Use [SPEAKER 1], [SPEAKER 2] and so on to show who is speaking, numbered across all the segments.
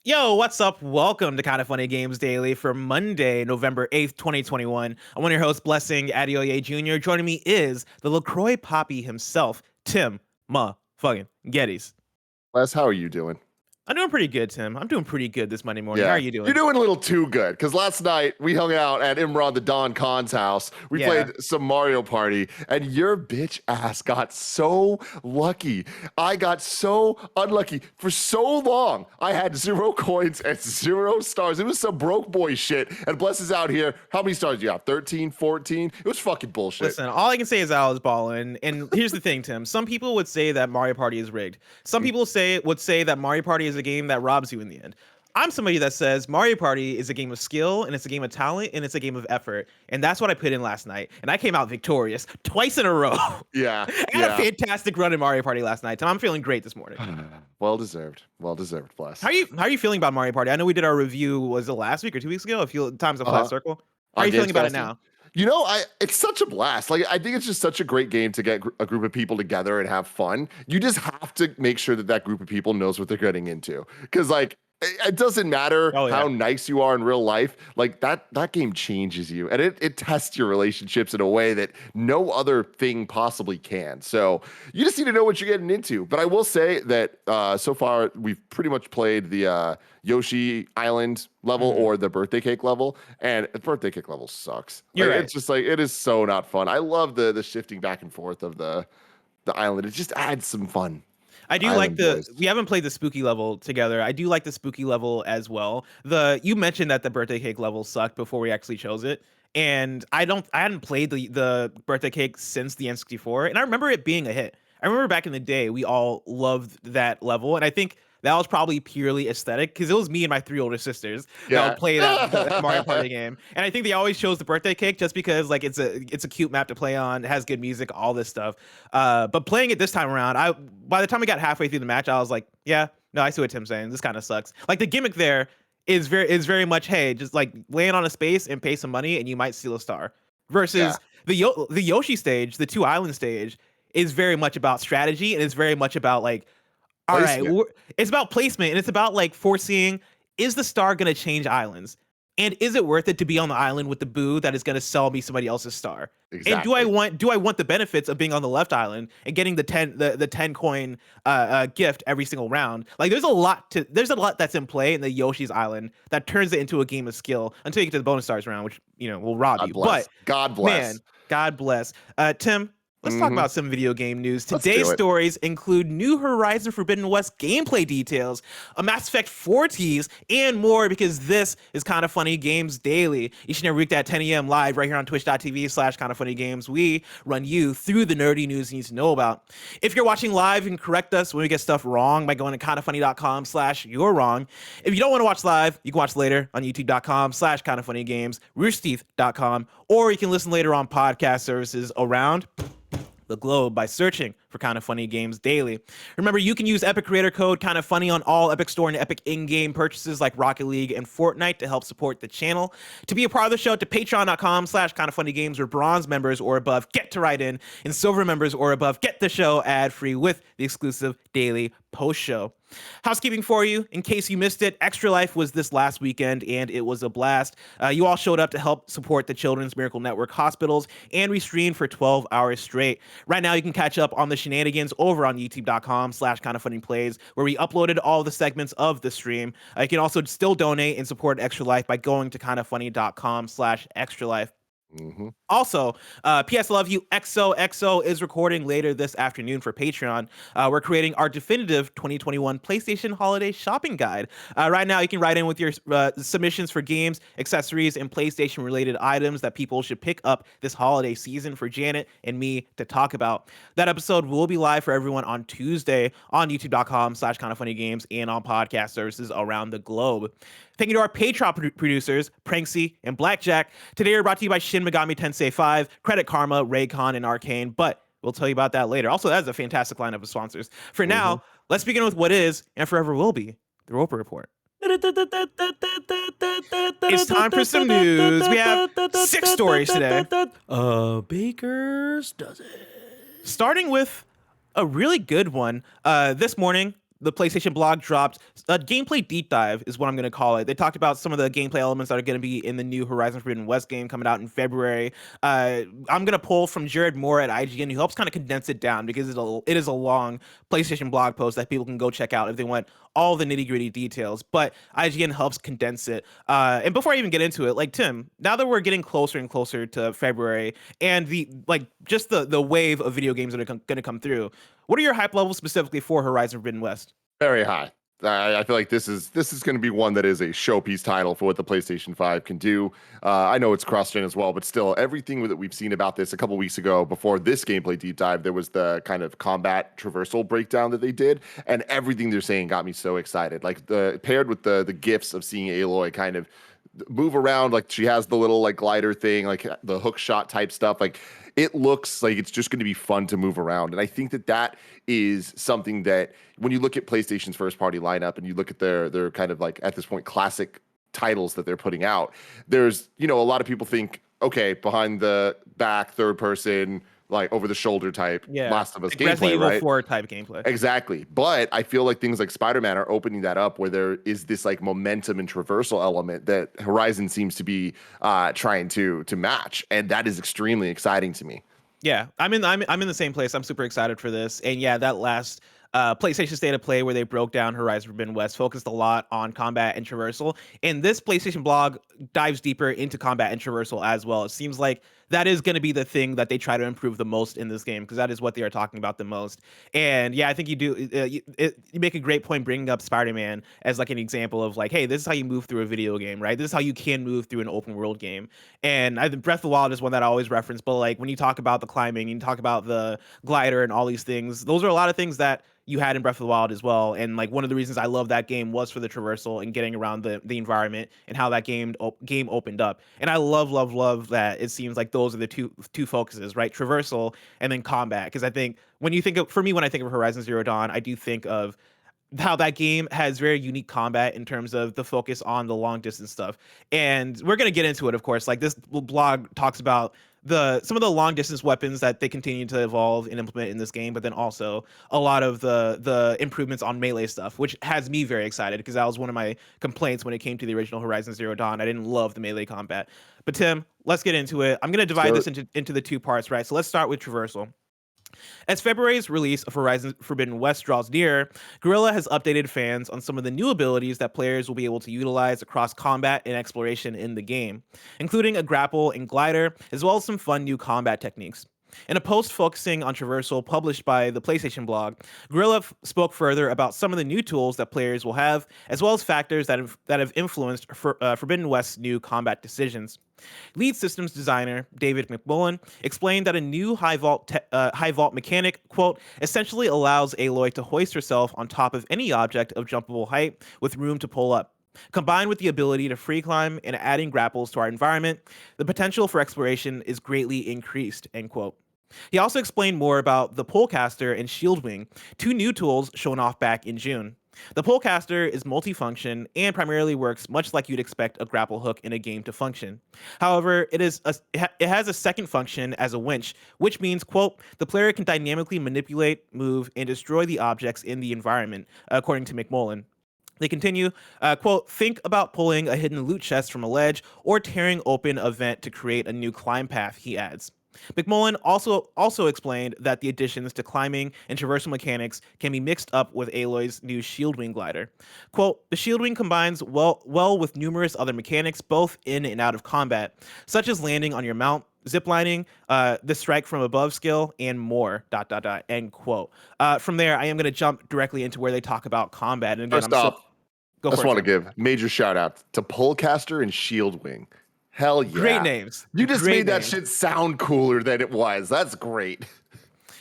[SPEAKER 1] Yo, what's up? Welcome to Kind of Funny Games Daily for Monday, November 8th, 2021. I'm one of your hosts, Blessing Adeoye Jr. Joining me is the LaCroix Poppy himself, Tim fucking Geddes.
[SPEAKER 2] Les, how are you doing?
[SPEAKER 1] I'm doing pretty good, Tim. I'm doing pretty good this Monday morning. How are
[SPEAKER 2] Yeah,
[SPEAKER 1] you doing?
[SPEAKER 2] you're doing a little too good because last night we hung out at Imran the Don Khan's house. We played some Mario Party, and your bitch ass got so lucky. I got so unlucky. For so long, I had 0 coins and 0 stars. It was some broke boy shit. And Bless is out here. How many stars do you have? 13, 14? It was fucking bullshit.
[SPEAKER 1] Listen, all I can say is I was balling. And here's the thing, Tim. Some people would say that Mario Party is rigged. Some people would say that Mario Party is a game that robs you in the end. I'm somebody that says Mario Party is a game of skill, and it's a game of talent, and it's a game of effort. And that's what I put in last night. And I came out victorious twice in a row.
[SPEAKER 2] Yeah.
[SPEAKER 1] I had a fantastic run in Mario Party last night. Tim, I'm feeling great this morning.
[SPEAKER 2] Well deserved. Well deserved, Bless.
[SPEAKER 1] How are you feeling about Mario Party? I know we did our review, was it last week or 2 weeks ago? A few times a flat circle. How are you feeling about it now?
[SPEAKER 2] You know, it's such a blast. Like, I think it's just such a great game to get a group of people together and have fun. You just have to make sure that group of people knows what they're getting into. Because, like, it doesn't matter how nice you are in real life. Like, that game changes you. And it tests your relationships in a way that no other thing possibly can. So you just need to know what you're getting into. But I will say that so far, we've pretty much played the Yoshi Island level or the birthday cake level, and the birthday cake level sucks.
[SPEAKER 1] You're right.
[SPEAKER 2] It's just like, it is so not fun. I love the shifting back and forth of the island. It just adds some fun.
[SPEAKER 1] I do like we haven't played the spooky level together. I do like the spooky level as well. You mentioned that the birthday cake level sucked before we actually chose it. And I hadn't played the birthday cake since the N64, and I remember it being a hit. I remember back in the day, we all loved that level, and I think that was probably purely aesthetic because it was me and my 3 older sisters that would play that Mario Party game. And I think they always chose the birthday cake just because like it's a cute map to play on, it has good music, all this stuff. But playing it this time around, by the time we got halfway through the match, I was like, yeah, no, I see what Tim's saying. This kind of sucks. Like the gimmick there is very much, hey, just like land on a space and pay some money and you might steal a star. Versus the Yoshi stage, the 2 island stage, is very much about strategy and it's very much about like, all right, it's about placement and it's about like foreseeing, is the star going to change islands? And is it worth it to be on the island with the boo that is going to sell me somebody else's star? Exactly. And do I want the benefits of being on the left island and getting the 10 coin gift every single round? Like there's a lot that's in play in the Yoshi's Island that turns it into a game of skill until you get to the bonus stars round, which will rob you.
[SPEAKER 2] But God bless.
[SPEAKER 1] Man, God bless. Tim, let's talk about some video game news. Today's stories include new Horizon Forbidden West gameplay details, a Mass Effect 4 tease, and more because this is Kind of Funny Games Daily. Each and every week at 10 a.m. live right here on twitch.tv/kindoffunnygames. We run you through the nerdy news you need to know about. If you're watching live, you can correct us when we get stuff wrong by going to kindoffunny.com/you're wrong. If you don't want to watch live, you can watch later on youtube.com/kindoffunnygames, roosterteeth.com, or you can listen later on podcast services around the globe by searching for Kind of Funny Games Daily. Remember, you can use Epic Creator Code Kind of Funny on all Epic Store and Epic in-game purchases like Rocket League and Fortnite to help support the channel. To be a part of the show, to patreon.com/kindoffunnygames, where bronze members or above get to write in, and silver members or above get the show ad-free with the exclusive daily post show. Housekeeping for you, in case you missed it, Extra Life was this last weekend, and it was a blast. You all showed up to help support the Children's Miracle Network hospitals, and we streamed for 12 hours straight. Right now, you can catch up on the shenanigans over on youtube.com/kindoffunnyplays, where we uploaded all the segments of the stream. You can also still donate and support Extra Life by going to kindoffunny.com/extralife. Also, PS Love You XOXO is recording later this afternoon for Patreon. We're creating our definitive 2021 PlayStation Holiday Shopping Guide. Right now, you can write in with your submissions for games, accessories, and PlayStation-related items that people should pick up this holiday season for Janet and me to talk about. That episode will be live for everyone on Tuesday on youtube.com/kindoffunnygames and on podcast services around the globe. Thank you to our Patreon producers, Pranksy and Blackjack. Today we're brought to you by Shin Megami Tensei 5, Credit Karma, Raycon, and Arcane, but we'll tell you about that later. Also, that is a fantastic lineup of sponsors. For now, let's begin with what is, and forever will be, the Roper Report. It's time for some news. We have 6 stories today.
[SPEAKER 3] Baker's dozen.
[SPEAKER 1] Starting with a really good one. This morning, the PlayStation blog dropped a gameplay deep dive, is what I'm going to call it. They talked about some of the gameplay elements that are going to be in the new Horizon Forbidden West game coming out in February. I'm going to pull from Jared Moore at IGN, who helps kind of condense it down because it is a long PlayStation blog post that people can go check out if they want all the nitty gritty details. But IGN helps condense it. And before I even get into it, like Tim, now that we're getting closer and closer to February and just the wave of video games that are going to come through, what are your hype levels specifically for Horizon Forbidden West?
[SPEAKER 2] Very high. I feel like this is going to be one that is a showpiece title for what the PlayStation 5 can do. I know it's cross-gen as well, but still, everything that we've seen about this a couple weeks ago, before this gameplay deep dive, there was the kind of combat traversal breakdown that they did, and everything they're saying got me so excited. Like paired with the gifs of seeing Aloy kind of move around, like she has the little like glider thing, like the hook shot type stuff, like it looks like it's just going to be fun to move around. And I think that is something that when you look at PlayStation's first party lineup and you look at their kind of like at this point classic titles that they're putting out, there's, a lot of people think, okay, behind the back, third person, like over the shoulder type Last of Us gameplay,
[SPEAKER 1] Resident
[SPEAKER 2] right?
[SPEAKER 1] Evil 4 type gameplay.
[SPEAKER 2] Exactly. But I feel like things like Spider-Man are opening that up, where there is this like momentum and traversal element that Horizon seems to be trying to match, and that is extremely exciting to me.
[SPEAKER 1] Yeah, I'm in the same place. I'm super excited for this, and yeah, that last PlayStation State of Play where they broke down Horizon Forbidden West focused a lot on combat and traversal, and this PlayStation blog dives deeper into combat and traversal as well. It seems like that is going to be the thing that they try to improve the most in this game, because that is what they are talking about the most. And yeah, I think you do. You make a great point bringing up Spider-Man as like an example of like, hey, this is how you move through a video game, right? This is how you can move through an open world game. And I think Breath of the Wild is one that I always reference. But like when you talk about the climbing, you talk about the glider and all these things, those are a lot of things that you had in Breath of the Wild as well. And like one of the reasons I love that game was for the traversal and getting around the environment and how that game opened up. And I love that it seems like those are the two focuses, right? Traversal and then combat. Because I think when I think of Horizon Zero Dawn, I do think of how that game has very unique combat in terms of the focus on the long distance stuff. And we're going to get into it, of course. Like this blog talks about some of the long distance weapons that they continue to evolve and implement in this game, but then also a lot of the improvements on melee stuff, which has me very excited because that was one of my complaints when it came to the original Horizon Zero Dawn. I didn't love the melee combat. But Tim, let's get into it. I'm going to divide this into the two parts, right? So let's start with traversal. As February's release of Horizon Forbidden West draws near, Guerrilla has updated fans on some of the new abilities that players will be able to utilize across combat and exploration in the game, including a grapple and glider, as well as some fun new combat techniques. In a post focusing on traversal published by the PlayStation blog, Guerrilla spoke further about some of the new tools that players will have, as well as factors that have influenced Forbidden West's new combat decisions. Lead systems designer David McMullen explained that a new high vault mechanic, quote, essentially allows Aloy to hoist herself on top of any object of jumpable height with room to pull up. Combined with the ability to free climb and adding grapples to our environment, the potential for exploration is greatly increased, end quote. He also explained more about the Polecaster and Shield Wing, two new tools shown off back in June. The Polecaster is multifunction and primarily works much like you'd expect a grapple hook in a game to function. However, it has a second function as a winch, which means, quote, the player can dynamically manipulate, move, and destroy the objects in the environment, according to McMullen. They continue, quote, think about pulling a hidden loot chest from a ledge or tearing open a vent to create a new climb path, he adds. McMullen also explained that the additions to climbing and traversal mechanics can be mixed up with Aloy's new Shield Wing glider. Quote, the Shield Wing combines well with numerous other mechanics both in and out of combat, such as landing on your mount, ziplining, the strike from above skill, and more, ... end quote. From there, I am going to jump directly into where they talk about combat. And again,
[SPEAKER 2] First off, I just want to give major shout out to Polecaster and Shield Wing. Hell yeah.
[SPEAKER 1] Great names.
[SPEAKER 2] You just made that shit sound cooler than it was. That's great.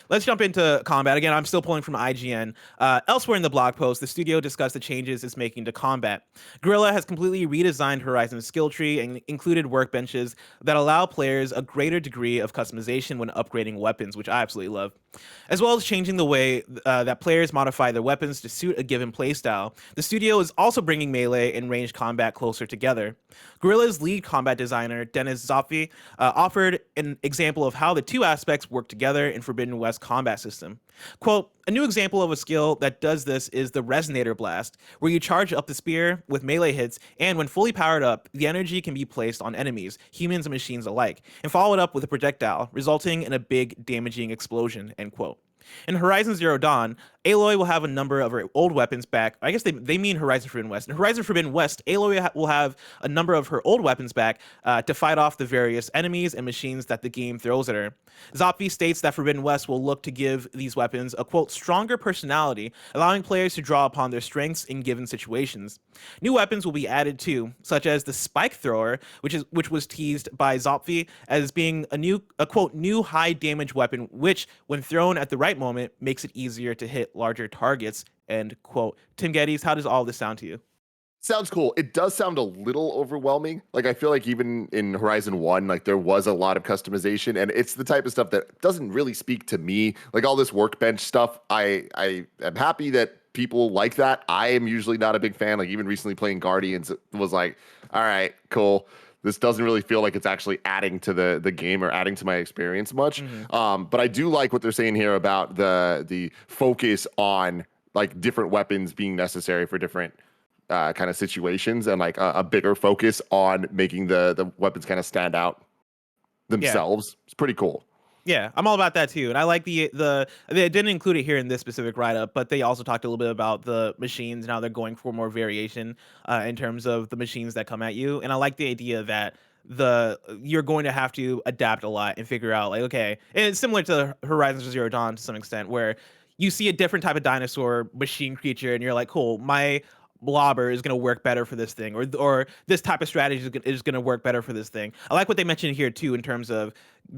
[SPEAKER 1] Let's jump into combat. Again, I'm still pulling from IGN. Elsewhere in the blog post, the studio discussed the changes it's making to combat. Guerrilla has completely redesigned Horizon's skill tree and included workbenches that allow players a greater degree of customization when upgrading weapons, which I absolutely love. As well as changing the way that players modify their weapons to suit a given playstyle, the studio is also bringing melee and ranged combat closer together. Guerrilla's lead combat designer, Dennis Zopfi, offered an example of how the two aspects work together in Forbidden West combat system. Quote, a new example of a skill that does this is the Resonator Blast, where you charge up the spear with melee hits, and when fully powered up, the energy can be placed on enemies, humans and machines alike, and followed up with a projectile, resulting in a big damaging explosion, end quote. In Horizon Zero Dawn, Aloy will have a number of her old weapons back. I guess they mean Horizon Forbidden West. In Horizon Forbidden West, Aloy will have a number of her old weapons back to fight off the various enemies and machines that the game throws at her. Zopfi states that Forbidden West will look to give these weapons a, quote, stronger personality, allowing players to draw upon their strengths in given situations. New weapons will be added too, such as the Spike Thrower, which was teased by Zopfi as being a quote, new high damage weapon, which, when thrown at the right moment, makes it easier to hit larger targets, end quote. Tim Geddes, how does all this sound to you?
[SPEAKER 2] Sounds cool. It does sound a little overwhelming. Like, I feel like even in Horizon 1, like, there was a lot of customization, and it's the type of stuff that doesn't really speak to me. Like, all this workbench stuff, I am happy that people like that. I am usually not a big fan. Like, even recently playing Guardians, it was like, all right, cool. This doesn't really feel like it's actually adding to the game or adding to my experience much. But I do like what they're saying here about the focus on like different weapons being necessary for different kind of situations, and like a bigger focus on making the weapons kind of stand out themselves. Yeah. It's pretty cool.
[SPEAKER 1] Yeah, I'm all about that too. And I like they didn't include it here in this specific write-up, but they also talked a little bit about the machines and how they're going for more variation in terms of the machines that come at you. And I like the idea that you're going to have to adapt a lot and figure out, like, okay, and it's similar to Horizon Zero Dawn to some extent, where you see a different type of dinosaur machine creature and you're like, cool, my blobber is going to work better for this thing, or this type of strategy is going to work better for this thing. I like what they mentioned here too in terms of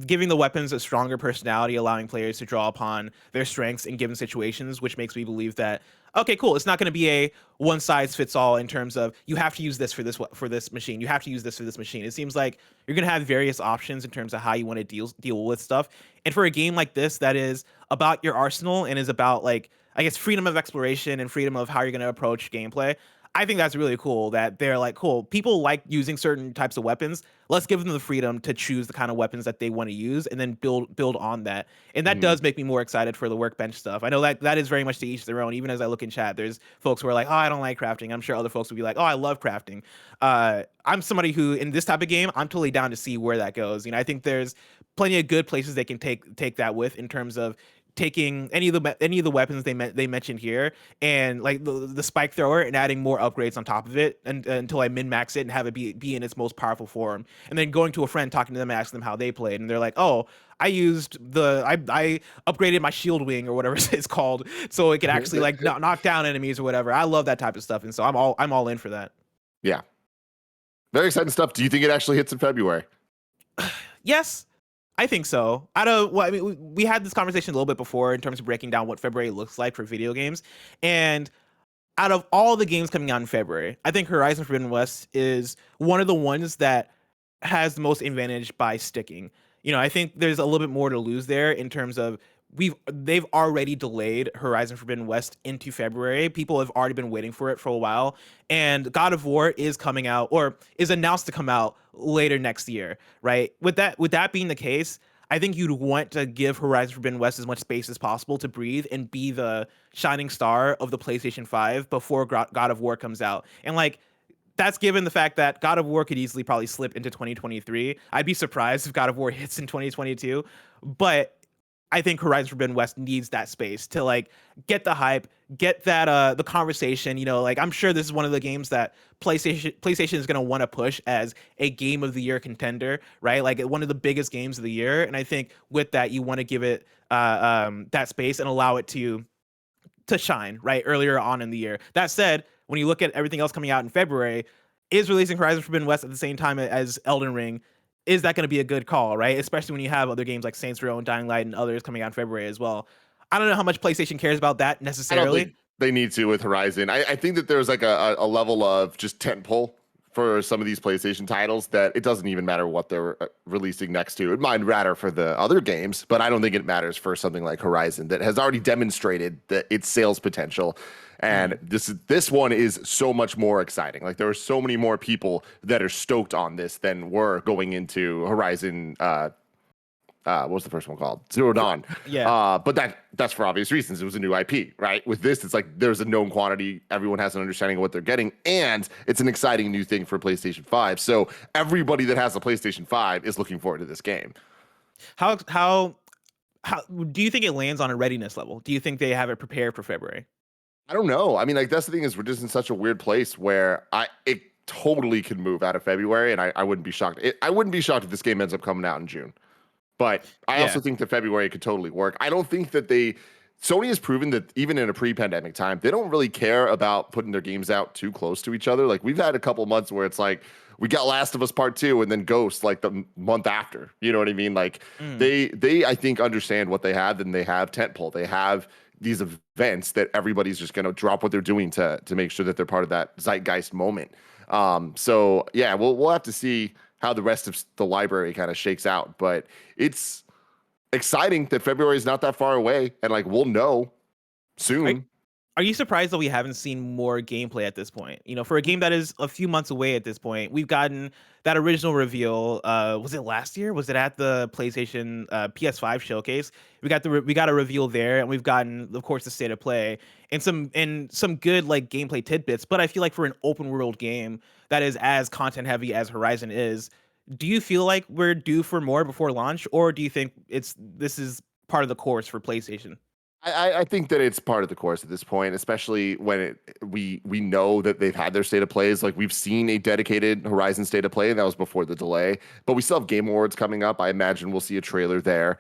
[SPEAKER 1] giving the weapons a stronger personality, allowing players to draw upon their strengths in given situations, which makes me believe that, okay, cool, it's not going to be a one size fits all in terms of you have to use this for this machine, you have to use this for this machine. It seems like you're going to have various options in terms of how you want to deal with stuff. And for a game like this that is about your arsenal and is about, like, I guess, freedom of exploration and freedom of how you're going to approach gameplay, I think that's really cool that they're like, cool, people like using certain types of weapons. Let's give them the freedom to choose the kind of weapons that they want to use and then build on that. And that does make me more excited for the workbench stuff. I know that is very much to each their own. Even as I look in chat, there's folks who are like, oh, I don't like crafting. I'm sure other folks would be like, oh, I love crafting. I'm somebody who, in this type of game, I'm totally down to see where that goes. You know, I think there's plenty of good places they can take that with in terms of taking any of the weapons they mentioned here, and like the Spike Thrower, and adding more upgrades on top of it until I min-max it and have it be in its most powerful form, and then going to a friend, talking to them, asking them how they played, and they're like, oh, I upgraded my shield wing or whatever it's called, so it could actually like knock down enemies or whatever. I love that type of stuff, and so I'm all in for that.
[SPEAKER 2] Yeah, very exciting stuff. Do you think it actually hits in February?
[SPEAKER 1] Yes, I think so. We had this conversation a little bit before in terms of breaking down what February looks like for video games. And out of all the games coming out in February, I think Horizon Forbidden West is one of the ones that has the most advantage by sticking. You know, I think there's a little bit more to lose there in terms of they've already delayed Horizon Forbidden West into February. People have already been waiting for it for a while, and God of War is coming out, or is announced to come out later next year, right? With that being the case, I think you'd want to give Horizon Forbidden West as much space as possible to breathe and be the shining star of the PlayStation 5 before God of War comes out. And like, that's given the fact that God of War could easily probably slip into 2023. I'd be surprised if God of War hits in 2022, but I think Horizon Forbidden West needs that space to like get the hype, get that the conversation. You know, like, I'm sure this is one of the games that PlayStation is going to want to push as a Game of the Year contender, right? Like, one of the biggest games of the year. And I think with that, you want to give it that space and allow it to shine right earlier on in the year. That said, when you look at everything else coming out in February, is releasing Horizon Forbidden West at the same time as Elden Ring, is that going to be a good call, right? Especially when you have other games like Saints Row and Dying Light and others coming out in February as well. I don't know how much PlayStation cares about that necessarily.
[SPEAKER 2] I don't think they need to with Horizon. I think that there's like a level of just tentpole for some of these PlayStation titles that it doesn't even matter what they're releasing next to. It might matter for the other games, but I don't think it matters for something like Horizon that has already demonstrated that its sales potential. And this one is so much more exciting. Like there are so many more people that are stoked on this than were going into Horizon. What was the first one called? Zero Dawn.
[SPEAKER 1] Yeah.
[SPEAKER 2] But that's for obvious reasons. It was a new IP, right? With this, it's like there's a known quantity. Everyone has an understanding of what they're getting, and it's an exciting new thing for PlayStation 5. So everybody that has a PlayStation 5 is looking forward to this game.
[SPEAKER 1] How do you think it lands on a readiness level? Do you think they have it prepared for February?
[SPEAKER 2] I don't know. I mean, like that's the thing is we're just in such a weird place where it totally could move out of February, and I wouldn't be shocked. I wouldn't be shocked if this game ends up coming out in June. But I also think that February could totally work. I don't think that Sony has proven that even in a pre-pandemic time, they don't really care about putting their games out too close to each other. Like we've had a couple months where it's like we got Last of Us Part 2 and then Ghost like the month after. You know what I mean? Like they I think understand what they have, and they have tentpole. They have these events that everybody's just going to drop what they're doing to make sure that they're part of that zeitgeist moment. So yeah, we'll have to see how the rest of the library kind of shakes out, but it's exciting that February is not that far away, and like we'll know soon.
[SPEAKER 1] Are you surprised that we haven't seen more gameplay at this point? You know, for a game that is a few months away at this point, we've gotten that original reveal. Was it last year? Was it at the PlayStation PS5 showcase? We got a reveal there, and we've gotten, of course, the state of play and some good like gameplay tidbits. But I feel like for an open world game that is as content heavy as Horizon is, do you feel like we're due for more before launch, or do you think this is part of the course for PlayStation?
[SPEAKER 2] I think that it's part of the course at this point, especially when we know that they've had their state of plays. Like we've seen a dedicated Horizon state of play, and that was before the delay. But we still have Game Awards coming up. I imagine we'll see a trailer there,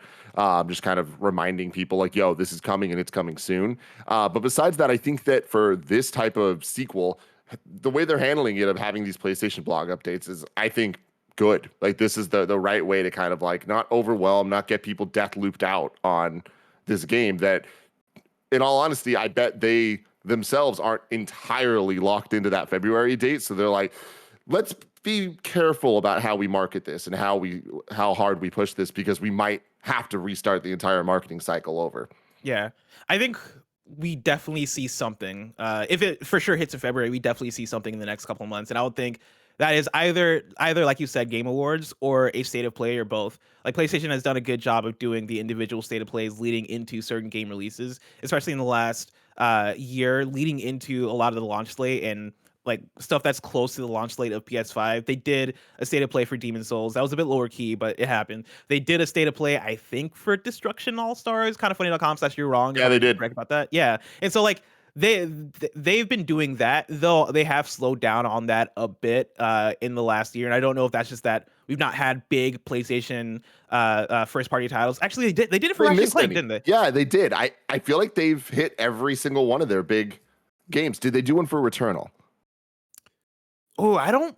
[SPEAKER 2] just kind of reminding people like, yo, this is coming and it's coming soon. But besides that, I think that for this type of sequel, the way they're handling it of having these PlayStation blog updates is, I think, good. Like this is the right way to kind of like not overwhelm, not get people death looped out on this game that, in all honesty, I bet they themselves aren't entirely locked into that February date. So they're like, let's be careful about how we market this and how hard we push this, because we might have to restart the entire marketing cycle over.
[SPEAKER 1] Yeah, I think we definitely see something. If it for sure hits in February, we definitely see something in the next couple of months. And I would think that is either like you said, Game Awards or a state of play, or both. Like PlayStation has done a good job of doing the individual state of plays leading into certain game releases, especially in the last year, leading into a lot of the launch slate and like stuff that's close to the launch slate of PS5. They did a state of play for Demon Souls. That was a bit lower key, but it happened. They did a state of play, I think, for Destruction All Stars. Kind of funny.com/you're wrong.
[SPEAKER 2] Yeah, they did.
[SPEAKER 1] Correct about that. Yeah, and so like they've been doing that, though they have slowed down on that a bit in the last year. And I don't know if that's just that we've not had big PlayStation first party titles. Actually, they did it for Ratchet & Clank, didn't they?
[SPEAKER 2] Yeah, they did. I feel like they've hit every single one of their big games. Did they do one for Returnal?
[SPEAKER 1] Oh, I'm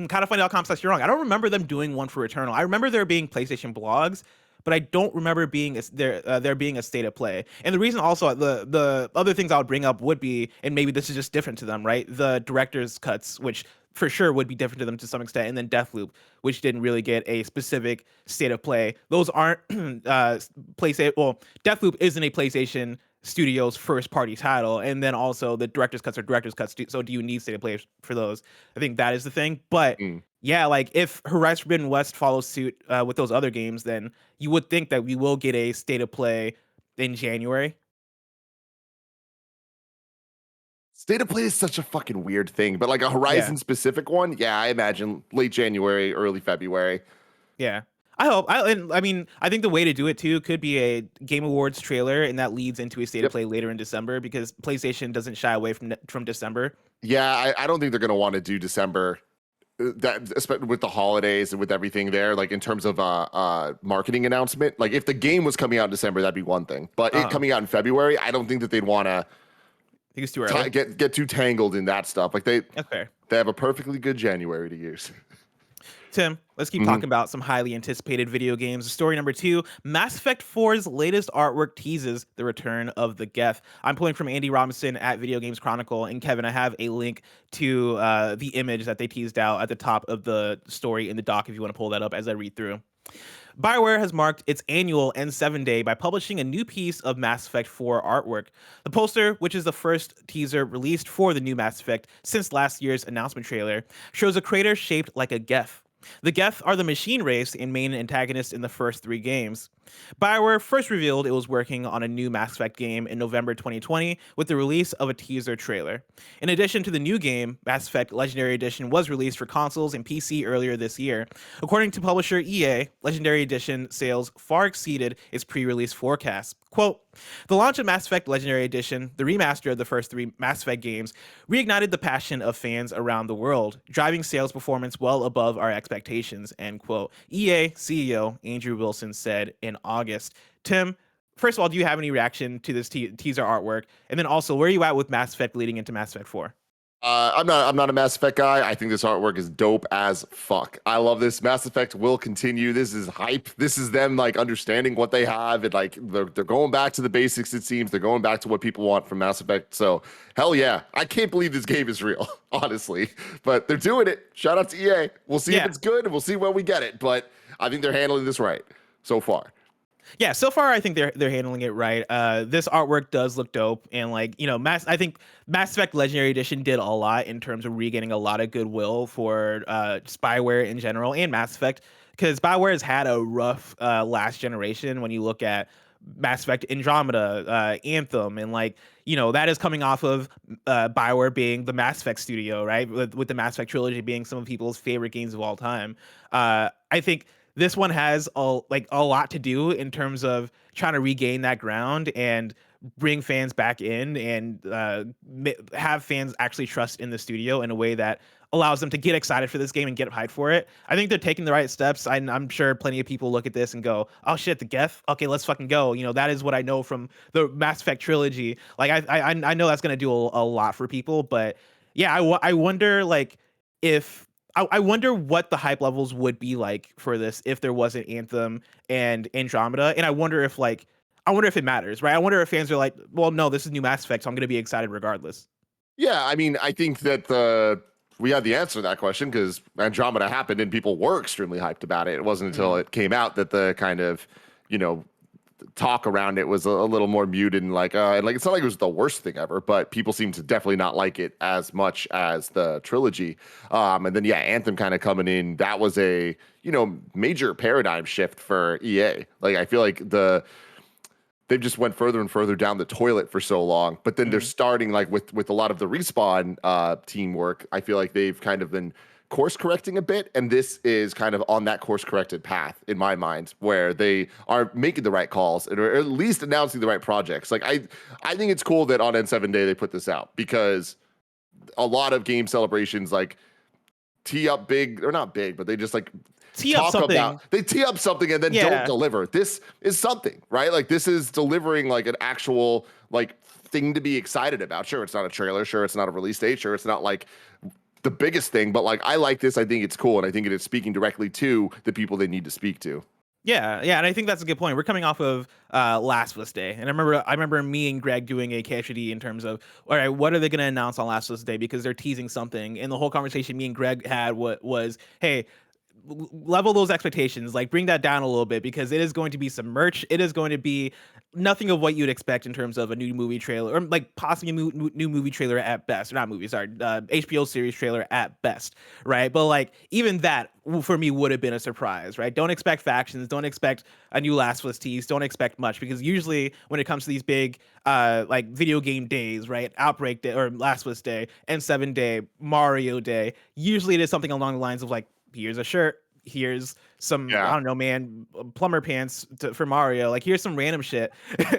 [SPEAKER 1] kind of funny.com/you're wrong. I don't remember them doing one for Returnal. I remember there being PlayStation blogs, but I don't remember there being a state of play. And the reason also, the other things I would bring up would be, and maybe this is just different to them, right? The director's cuts, which for sure would be different to them to some extent, and then Deathloop, which didn't really get a specific state of play. Those aren't PlayStation. Well, Deathloop isn't a PlayStation Studios first party title, and then also the director's cuts are director's cuts. So do you need state of play for those? I think that is the thing. But yeah, like if Horizon Forbidden West follows suit with those other games, then you would think that we will get a state of play in January.
[SPEAKER 2] State of play is such a fucking weird thing, but like a Horizon specific one, yeah, I imagine late January, early February.
[SPEAKER 1] Yeah. I hope. I mean, I think the way to do it too could be a Game Awards trailer, and that leads into a state of play later in December, because PlayStation doesn't shy away from December.
[SPEAKER 2] Yeah, I don't think they're going to want to do December, that especially with the holidays and with everything there. Like in terms of marketing announcement, like if the game was coming out in December, that'd be one thing. But it coming out in February, I don't think that they'd want to.
[SPEAKER 1] I think it's too early.
[SPEAKER 2] Get too tangled in that stuff. Like
[SPEAKER 1] That's fair.
[SPEAKER 2] They have a perfectly good January to use.
[SPEAKER 1] Tim, let's keep talking about some highly anticipated video games. Story number 2, Mass Effect 4's latest artwork teases the return of the Geth. I'm pulling from Andy Robinson at Video Games Chronicle, and Kevin, I have a link to the image that they teased out at the top of the story in the doc if you want to pull that up as I read through. BioWare has marked its annual N7 Day by publishing a new piece of Mass Effect 4 artwork. The poster, which is the first teaser released for the new Mass Effect since last year's announcement trailer, shows a crater shaped like a Geth. The Geth are the machine race and main antagonist in the first 3 games. BioWare first revealed it was working on a new Mass Effect game in November 2020 with the release of a teaser trailer. In addition to the new game, Mass Effect Legendary Edition was released for consoles and PC earlier this year. According to publisher EA, Legendary Edition sales far exceeded its pre-release forecasts. Quote, the launch of Mass Effect Legendary Edition, the remaster of the first 3 Mass Effect games, reignited the passion of fans around the world, driving sales performance well above our expectations, end quote. EA CEO Andrew Wilson said in August. Tim, first of all, do you have any reaction to this teaser artwork? And then also, where are you at with Mass Effect leading into Mass Effect 4?
[SPEAKER 2] I'm not a Mass Effect guy. I think this artwork is dope as fuck. I love this. Mass Effect will continue. This is hype. This is them like understanding what they have, and like they're going back to the basics. It seems they're going back to what people want from Mass Effect. So hell yeah, I can't believe this game is real, honestly. But they're doing it. Shout out to EA. We'll see if it's good, and we'll see when we get it. But I think they're handling this right so far.
[SPEAKER 1] Yeah, so far I think they're handling it right. This artwork does look dope, and like I think Mass Effect Legendary Edition did a lot in terms of regaining a lot of goodwill for Spyware in general and Mass Effect, because Spyware has had a rough last generation. When you look at Mass Effect Andromeda, Anthem, and like that is coming off of Bioware being the Mass Effect studio, right? With the Mass Effect trilogy being some of people's favorite games of all time. I think this one has a lot to do in terms of trying to regain that ground and bring fans back in and have fans actually trust in the studio in a way that allows them to get excited for this game and get hyped for it. I think they're taking the right steps. I'm sure plenty of people look at this and go, oh shit, the Geth? Okay, let's fucking go. That is what I know from the Mass Effect trilogy. Like I know that's going to do a lot for people, but yeah, I wonder like if I wonder what the hype levels would be like for this if there wasn't Anthem and Andromeda, and I wonder if it matters, right? I wonder if fans are like, well, no, this is new Mass Effect, so I'm going to be excited regardless.
[SPEAKER 2] Yeah, I mean, I think that we had the answer to that question because Andromeda happened and people were extremely hyped about it. It wasn't until it came out that the kind of, talk around it was a little more muted and like it's not like it was the worst thing ever, but people seem to definitely not like it as much as the trilogy. And then Anthem kind of coming in, that was a major paradigm shift for EA. Like I feel like they've just went further and further down the toilet for so long, but then they're starting like with a lot of the Respawn teamwork. I feel like they've kind of been course correcting a bit, and this is kind of on that course corrected path in my mind, where they are making the right calls or at least announcing the right projects. Like I think it's cool that on N7 Day they put this out, because a lot of game celebrations like tee up big, or not big, but they just like
[SPEAKER 1] tee up something
[SPEAKER 2] and then don't deliver. This is something, right? Like this is delivering like an actual like thing to be excited about. Sure, it's not a trailer, sure it's not a release date, sure it's not like the biggest thing, but like I like this. I think it's cool, and I think it is speaking directly to the people they need to speak to.
[SPEAKER 1] Yeah, and I think that's a good point. We're coming off of Last of Us Day, and I remember me and Greg doing a KFD in terms of, all right, what are they going to announce on Last of Us Day, because they're teasing something, and the whole conversation me and Greg had was, hey, level those expectations, like bring that down a little bit, because it is going to be some merch. It is going to be nothing of what you'd expect in terms of a new movie trailer, or like possibly a new movie trailer at best, or not movie, sorry, HBO series trailer at best, right? But like even that for me would have been a surprise, right? Don't expect factions, don't expect a new Last of Us tease, don't expect much, because usually when it comes to these big like video game days, right, Outbreak Day or Last of Us Day, N7 Day, Mario Day, usually it is something along the lines of like, here's a shirt, here's some I don't know, man, plumber pants for Mario, like here's some random shit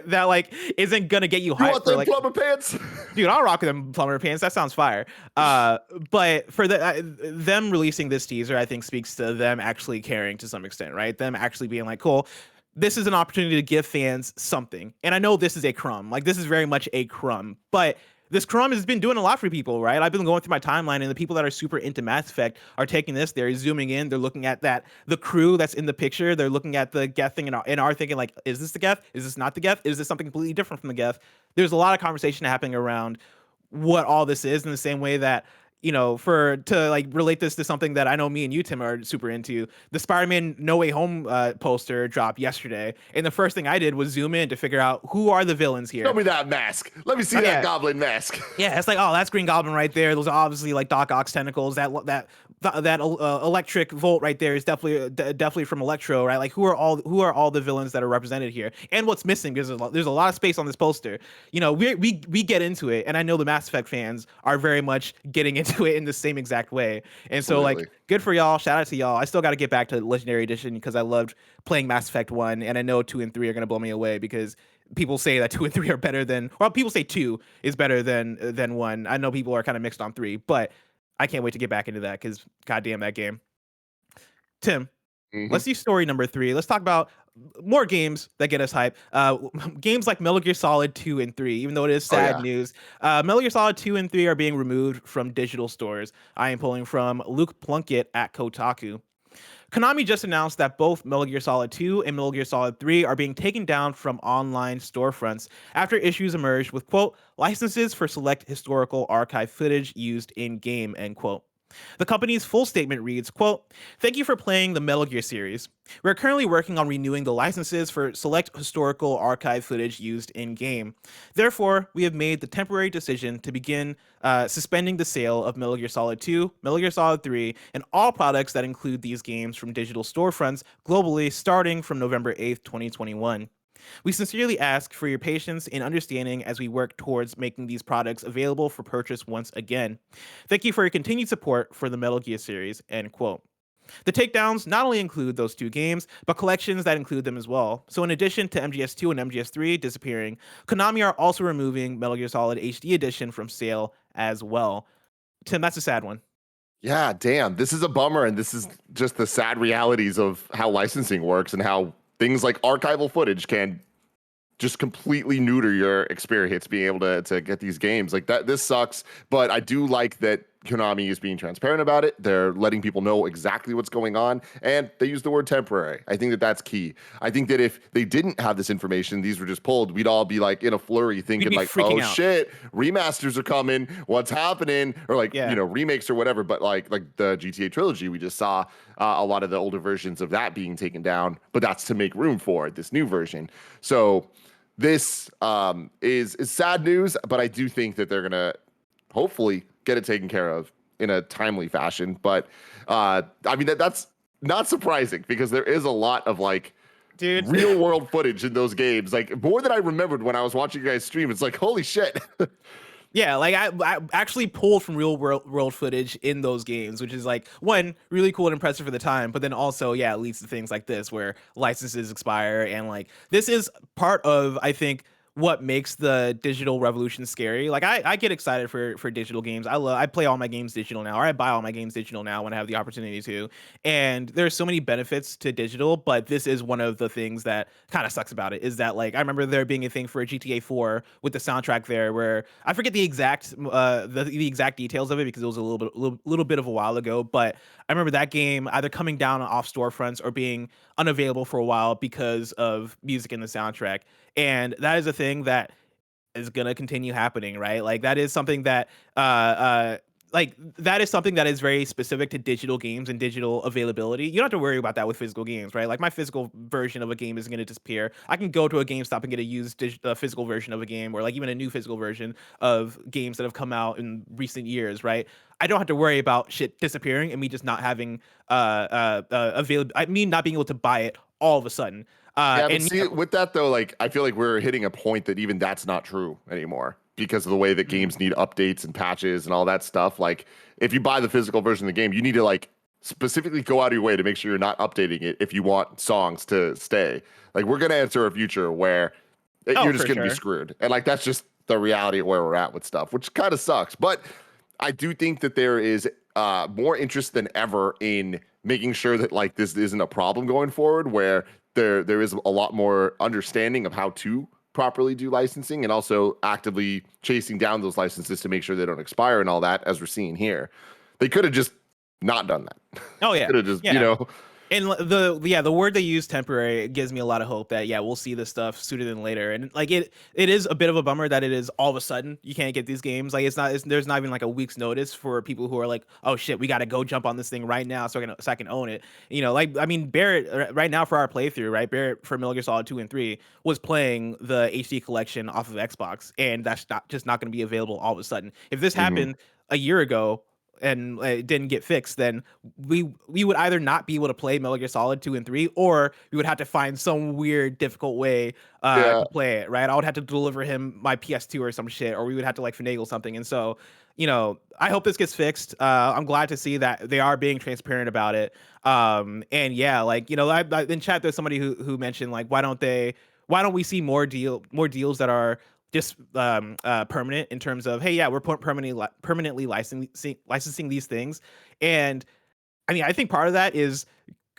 [SPEAKER 1] that like isn't gonna get you hyped.
[SPEAKER 2] You want them plumber pants?
[SPEAKER 1] Dude, I'll rock them plumber pants, that sounds fire. But for them releasing this teaser, I think speaks to them actually caring to some extent, right? Them actually being like, cool, this is an opportunity to give fans something. And I know this is a crumb, like this is very much a crumb, but this Chrome has been doing a lot for people, right? I've been going through my timeline, and the people that are super into Mass Effect are taking this. They're zooming in. They're looking at the crew that's in the picture. They're looking at the Geth thing and are thinking like, is this the Geth? Is this not the Geth? Is this something completely different from the Geth? There's a lot of conversation happening around what all this is, in the same way that, for to like relate this to something that I know me and you, Tim, are super into. The Spider-Man No Way Home poster dropped yesterday, and the first thing I did was zoom in to figure out who are the villains here.
[SPEAKER 2] Show me that mask. Let me see that goblin mask.
[SPEAKER 1] Yeah, it's like, oh, that's Green Goblin right there. Those are obviously like Doc Ock's tentacles. That electric Volt right there is definitely from Electro, right? Like, who are all the villains that are represented here, and what's missing? Because there's a lot of space on this poster. We get into it, and I know the Mass Effect fans are very much getting into it in the same exact way. And so, like, good for y'all. Shout out to y'all. I still got to get back to Legendary Edition because I loved playing Mass Effect 1, and I know 2 and 3 are gonna blow me away because people say that 2 and 3 are better than, well, people say 2 is better than 1. I know people are kind of mixed on 3, but I can't wait to get back into that because goddamn that game. Tim, let's do story number 3. Let's talk about more games that get us hype. Games like Metal Gear Solid 2 and 3, even though it is sad news. Metal Gear Solid 2 and 3 are being removed from digital stores. I am pulling from Luke Plunkett at Kotaku. Konami just announced that both Metal Gear Solid 2 and Metal Gear Solid 3 are being taken down from online storefronts after issues emerged with, quote, licenses for select historical archive footage used in-game, end quote. The company's full statement reads, quote, thank you for playing the Metal Gear series. We're currently working on renewing the licenses for select historical archive footage used in-game. Therefore, we have made the temporary decision to begin suspending the sale of Metal Gear Solid 2, Metal Gear Solid 3, and all products that include these games from digital storefronts globally starting from November 8th, 2021. We sincerely ask for your patience and understanding as we work towards making these products available for purchase once again. Thank you for your continued support for the Metal Gear series, end quote. The takedowns not only include those 2 games, but collections that include them as well. So in addition to MGS2 and MGS3 disappearing, Konami are also removing Metal Gear Solid HD Edition from sale as well. Tim, that's a sad one.
[SPEAKER 2] Yeah, damn. This is a bummer, and this is just the sad realities of how licensing works and how things like archival footage can just completely neuter your experience being able to get these games like that. This sucks, but I do like that Konami is being transparent about it. They're letting people know exactly what's going on, and they use the word temporary. I think that that's key. I think that if they didn't have this information, these were just pulled, we'd all be like in a flurry thinking like, oh shit, remasters are coming, what's happening? Or like, remakes or whatever. But like the GTA trilogy, we just saw a lot of the older versions of that being taken down, but that's to make room for this new version. So this is sad news, but I do think that they're going to hopefully get it taken care of in a timely fashion. But I mean, that's not surprising because there is a lot of like real world footage in those games, like more than I remembered when I was watching you guys stream. It's like, holy shit.
[SPEAKER 1] Yeah, like I actually pulled from real world footage in those games, which is like, one, really cool and impressive for the time, but then also, it leads to things like this where licenses expire, and like this is part of, I think, what makes the digital revolution scary. Like I get excited for digital games. I play all my games digital now, or I buy all my games digital now when I have the opportunity to. And there's so many benefits to digital, but this is one of the things that kind of sucks about it, is that like I remember there being a thing for a GTA 4 with the soundtrack there where I forget the exact the exact details of it because it was a little bit of a while ago, but I remember that game either coming down off storefronts or being unavailable for a while because of music in the soundtrack. And that is a thing that is going to continue happening, right? Like that is something that that is very specific to digital games and digital availability. You don't have to worry about that with physical games, right? Like my physical version of a game isn't going to disappear. I can go to a GameStop and get a used physical version of a game, or like even a new physical version of games that have come out in recent years, right? I don't have to worry about shit disappearing and me just not having me not being able to buy it all of a sudden.
[SPEAKER 2] With that though, like I feel like we're hitting a point that even that's not true anymore because of the way that games need updates and patches and all that stuff. Like if you buy the physical version of the game, you need to like specifically go out of your way to make sure you're not updating it if you want songs to stay. Like we're gonna enter a future where you're just gonna be screwed, and like that's just the reality of where we're at with stuff, which kind of sucks. But I do think that there is more interest than ever in making sure that like this isn't a problem going forward, where there is a lot more understanding of how to properly do licensing and also actively chasing down those licenses to make sure they don't expire and all that, as we're seeing here. They could have just not done that.
[SPEAKER 1] Oh yeah.
[SPEAKER 2] Could have just,
[SPEAKER 1] And the word they use, temporary, gives me a lot of hope that we'll see this stuff sooner than later. And like it is a bit of a bummer that it is all of a sudden you can't get these games. Like there's not even like a week's notice for people who are like, oh shit, we got to go jump on this thing right now so I can own it. Like I mean, Barrett right now for our playthrough, right? Barrett for Metal Gear Solid 2 and 3 was playing the HD collection off of Xbox, and that's not going to be available all of a sudden. If this happened a year ago and it didn't get fixed, then we would either not be able to play Metal Gear Solid 2 and 3, or we would have to find some weird, difficult way to play it, right? I would have to deliver him my PS2 or some shit, or we would have to like finagle something. And so, I hope this gets fixed. I'm glad to see that they are being transparent about it. And I in chat there's somebody who mentioned like, why don't we see more deals that are just permanent in terms of, hey, we're permanently licensing these things. And I mean, I think part of that is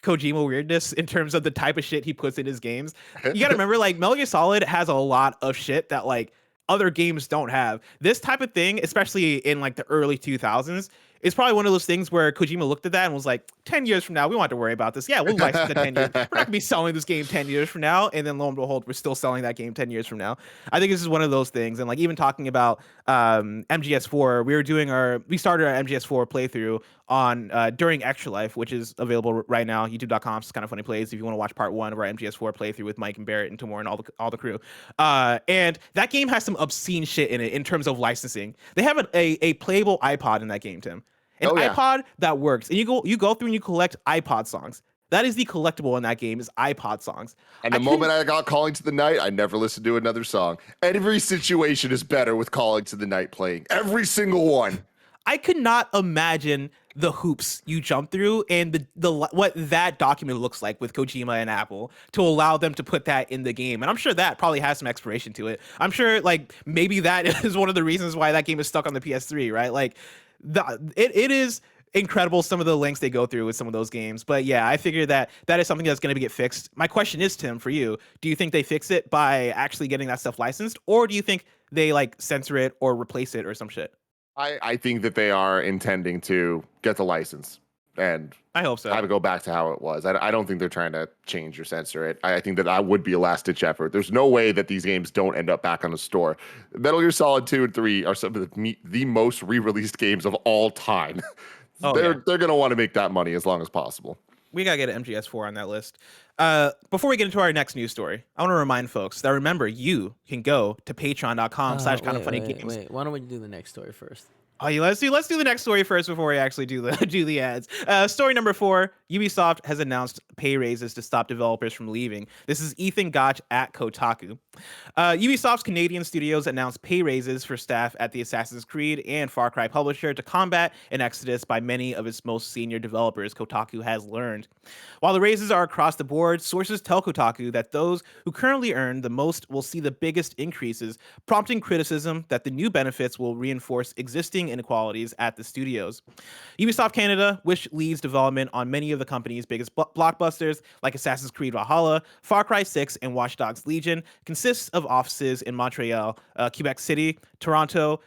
[SPEAKER 1] Kojima weirdness in terms of the type of shit he puts in his games. You gotta remember, like, Metal Gear Solid has a lot of shit that like other games don't have. This type of thing, especially in like the early 2000s, is probably one of those things where Kojima looked at that and was like, 10 years from now, we won't have to worry about this. Yeah, we'll license it 10 years. We're not going to be selling this game 10 years from now. And then lo and behold, we're still selling that game 10 years from now. I think this is one of those things. And like even talking about MGS4, we started our MGS4 playthrough on during Extra Life, which is available right now, youtube.com. It's kind of funny plays if you want to watch part 1 of our MGS4 playthrough with Mike and Barrett and Timur and all the crew. And that game has some obscene shit in it in terms of licensing. They have a playable iPod in that game, Tim. An iPod that works. And you go through and you collect iPod songs. That is the collectible in that game, is iPod songs.
[SPEAKER 2] And the moment I got Calling to the Night, I never listened to another song. Every situation is better with Calling to the Night playing. Every single one.
[SPEAKER 1] I could not imagine the hoops you jump through and the what that document looks like with Kojima and Apple to allow them to put that in the game. And I'm sure that probably has some expiration to it. I'm sure like maybe that is one of the reasons why that game is stuck on the PS3, right? Like it is incredible some of the lengths they go through with some of those games. But yeah, I figure that is something that's going to get fixed. My question is, Tim, for you, do you think they fix it by actually getting that stuff licensed, or do you think they like censor it or replace it or some shit?
[SPEAKER 2] I think that they are intending to get the license and
[SPEAKER 1] I hope so.
[SPEAKER 2] Have it go back to how it was. I don't think they're trying to change or censor it. I think that would be a last-ditch effort. There's no way that these games don't end up back on the store. Metal Gear Solid 2 and 3 are some of the most re-released games of all time. They're going to want to make that money as long as possible.
[SPEAKER 1] We got to get an MGS4 on that list. Before we get into our next news story, I want to remind folks that remember, you can go to patreon.com/kindoffunnygames.
[SPEAKER 3] Wait, why don't we do the next story first?
[SPEAKER 1] Oh, yeah, let's do the next story first before we actually do the ads. Story number 4: Ubisoft has announced pay raises to stop developers from leaving. This is Ethan Gach at Kotaku. Ubisoft's Canadian studios announced pay raises for staff at the Assassin's Creed and Far Cry publisher to combat an exodus by many of its most senior developers, Kotaku has learned. While the raises are across the board, sources tell Kotaku that those who currently earn the most will see the biggest increases, prompting criticism that the new benefits will reinforce existing inequalities at the studios. Ubisoft Canada, which leads development on many of the company's biggest blockbusters like Assassin's Creed Valhalla, Far Cry 6, and Watch Dogs Legion, consists of offices in Montreal, Quebec City, Toronto,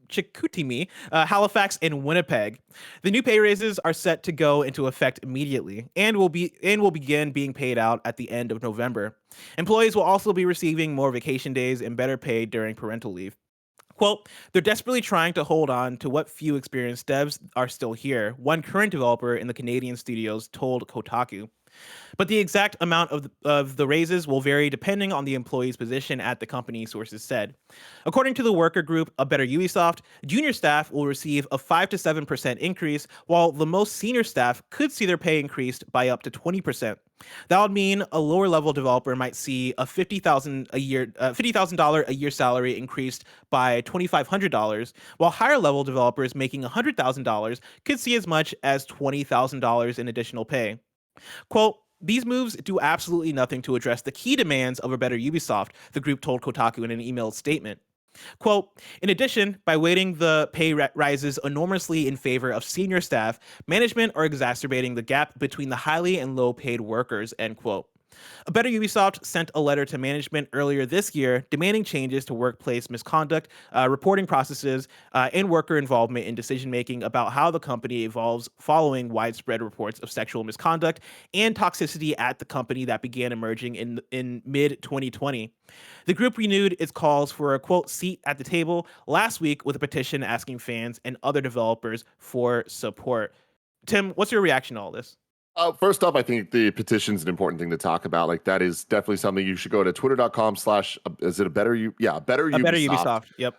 [SPEAKER 1] Chicoutimi, Halifax, and Winnipeg. The new pay raises are set to go into effect immediately and will begin being paid out at the end of November. Employees will also be receiving more vacation days and better pay during parental leave. Quote, they're desperately trying to hold on to what few experienced devs are still here, one current developer in the Canadian studios told Kotaku. But the exact amount of the raises will vary depending on the employee's position at the company, sources said. According to the worker group A Better Ubisoft, junior staff will receive a 5 to 7% increase, while the most senior staff could see their pay increased by up to 20%. That would mean a lower level developer might see a $50,000 a year salary increased by $2,500, while higher level developers making $100,000 could see as much as $20,000 in additional pay. Quote, these moves do absolutely nothing to address the key demands of A Better Ubisoft, the group told Kotaku in an emailed statement. Quote, in addition, by weighting the pay rises enormously in favor of senior staff, management are exacerbating the gap between the highly and low paid workers, end quote. A Better Ubisoft sent a letter to management earlier this year demanding changes to workplace misconduct, reporting processes, and worker involvement in decision-making about how the company evolves following widespread reports of sexual misconduct and toxicity at the company that began emerging in mid-2020. The group renewed its calls for a, quote, seat at the table last week with a petition asking fans and other developers for support. Tim, what's your reaction to all this?
[SPEAKER 2] First up, I think the petition is an important thing to talk about. Like, that is definitely something you should go to twitter.com/ is it a better Ubisoft?
[SPEAKER 1] Better Ubisoft. Yep.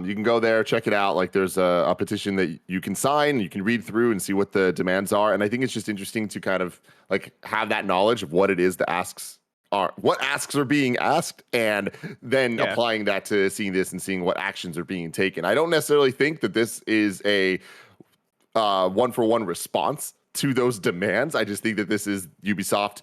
[SPEAKER 2] You can go there, check it out. Like, there's a petition that you can sign, you can read through and see what the demands are. And I think it's just interesting to kind of like have that knowledge of what it is the asks are, what asks are being asked, and then applying that to seeing this and seeing what actions are being taken. I don't necessarily think that this is a one-for-one response to those demands. I just think that this is Ubisoft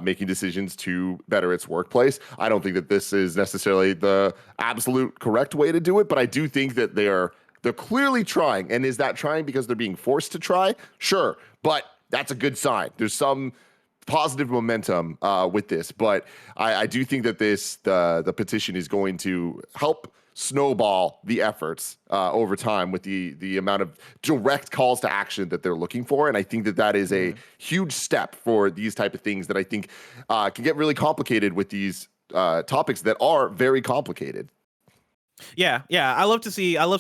[SPEAKER 2] making decisions to better its workplace. I don't think that this is necessarily the absolute correct way to do it, but I do think that they're clearly trying. And is that trying because they're being forced to try? Sure, but that's a good sign. There's some positive momentum with this, but I do think that the petition is going to help snowball the efforts over time with the amount of direct calls to action that they're looking for. And I think that is a huge step for these type of things that I think can get really complicated with these topics that are very complicated.
[SPEAKER 1] Yeah. I love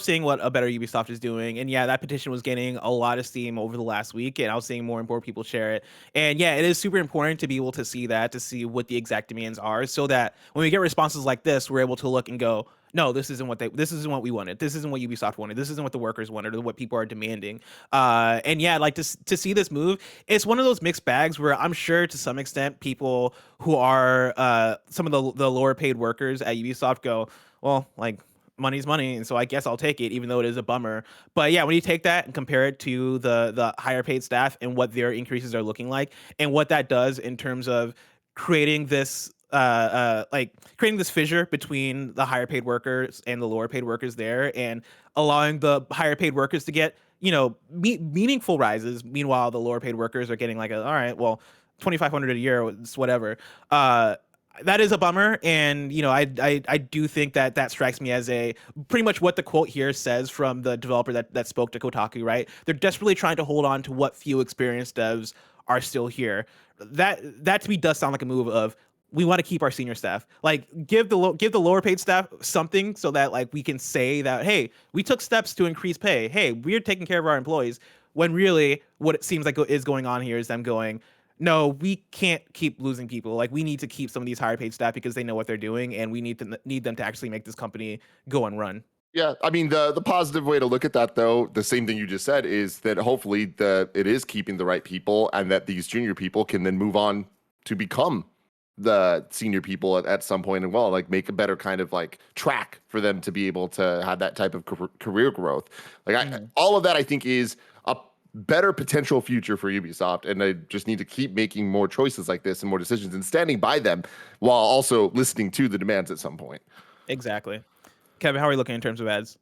[SPEAKER 1] seeing what A Better Ubisoft is doing. And yeah, that petition was getting a lot of steam over the last week, and I was seeing more and more people share it. And yeah, it is super important to be able to see that, to see what the exact demands are, so that when we get responses like this, we're able to look and go, no, this isn't what we wanted. This isn't what Ubisoft wanted. This isn't what the workers wanted, or what people are demanding. And yeah, like to see this move, it's one of those mixed bags where I'm sure to some extent people who are some of the lower paid workers at Ubisoft go, well, like, money's money, and so I guess I'll take it, even though it is a bummer. But yeah, when you take that and compare it to the higher paid staff and what their increases are looking like, and what that does in terms of creating this fissure between the higher paid workers and the lower paid workers there, and allowing the higher paid workers to get, meaningful rises, meanwhile the lower paid workers are getting like all right, well, $2,500 a year, it's whatever. That is a bummer, and I do think that strikes me as a pretty much what the quote here says from the developer that spoke to Kotaku, right? They're desperately trying to hold on to what few experienced devs are still here. That to me does sound like a move of, we want to keep our senior staff. Like, give the lower paid staff something, so that like we can say that, hey, we took steps to increase pay. Hey, we're taking care of our employees. When really what it seems like is going on here is them going, no, we can't keep losing people. Like, we need to keep some of these higher paid staff because they know what they're doing, and we need them to actually make this company go and run.
[SPEAKER 2] Yeah, I mean, the positive way to look at that, though, the same thing you just said, is that hopefully it is keeping the right people, and that these junior people can then move on to become the senior people at some point, and like make a better kind of like track for them to be able to have that type of career growth. Like, all of that, I think, is a better potential future for Ubisoft, and I just need to keep making more choices like this and more decisions and standing by them while also listening to the demands at some point.
[SPEAKER 1] Exactly. Kevin, how are you looking in terms of ads?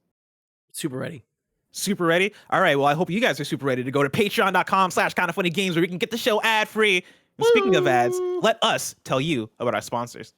[SPEAKER 3] Super ready.
[SPEAKER 1] Super ready? All right, well, I hope you guys are super ready to go to patreon.com/kindafunnygames, where we can get the show ad free. And speaking of ads, let us tell you about our sponsors.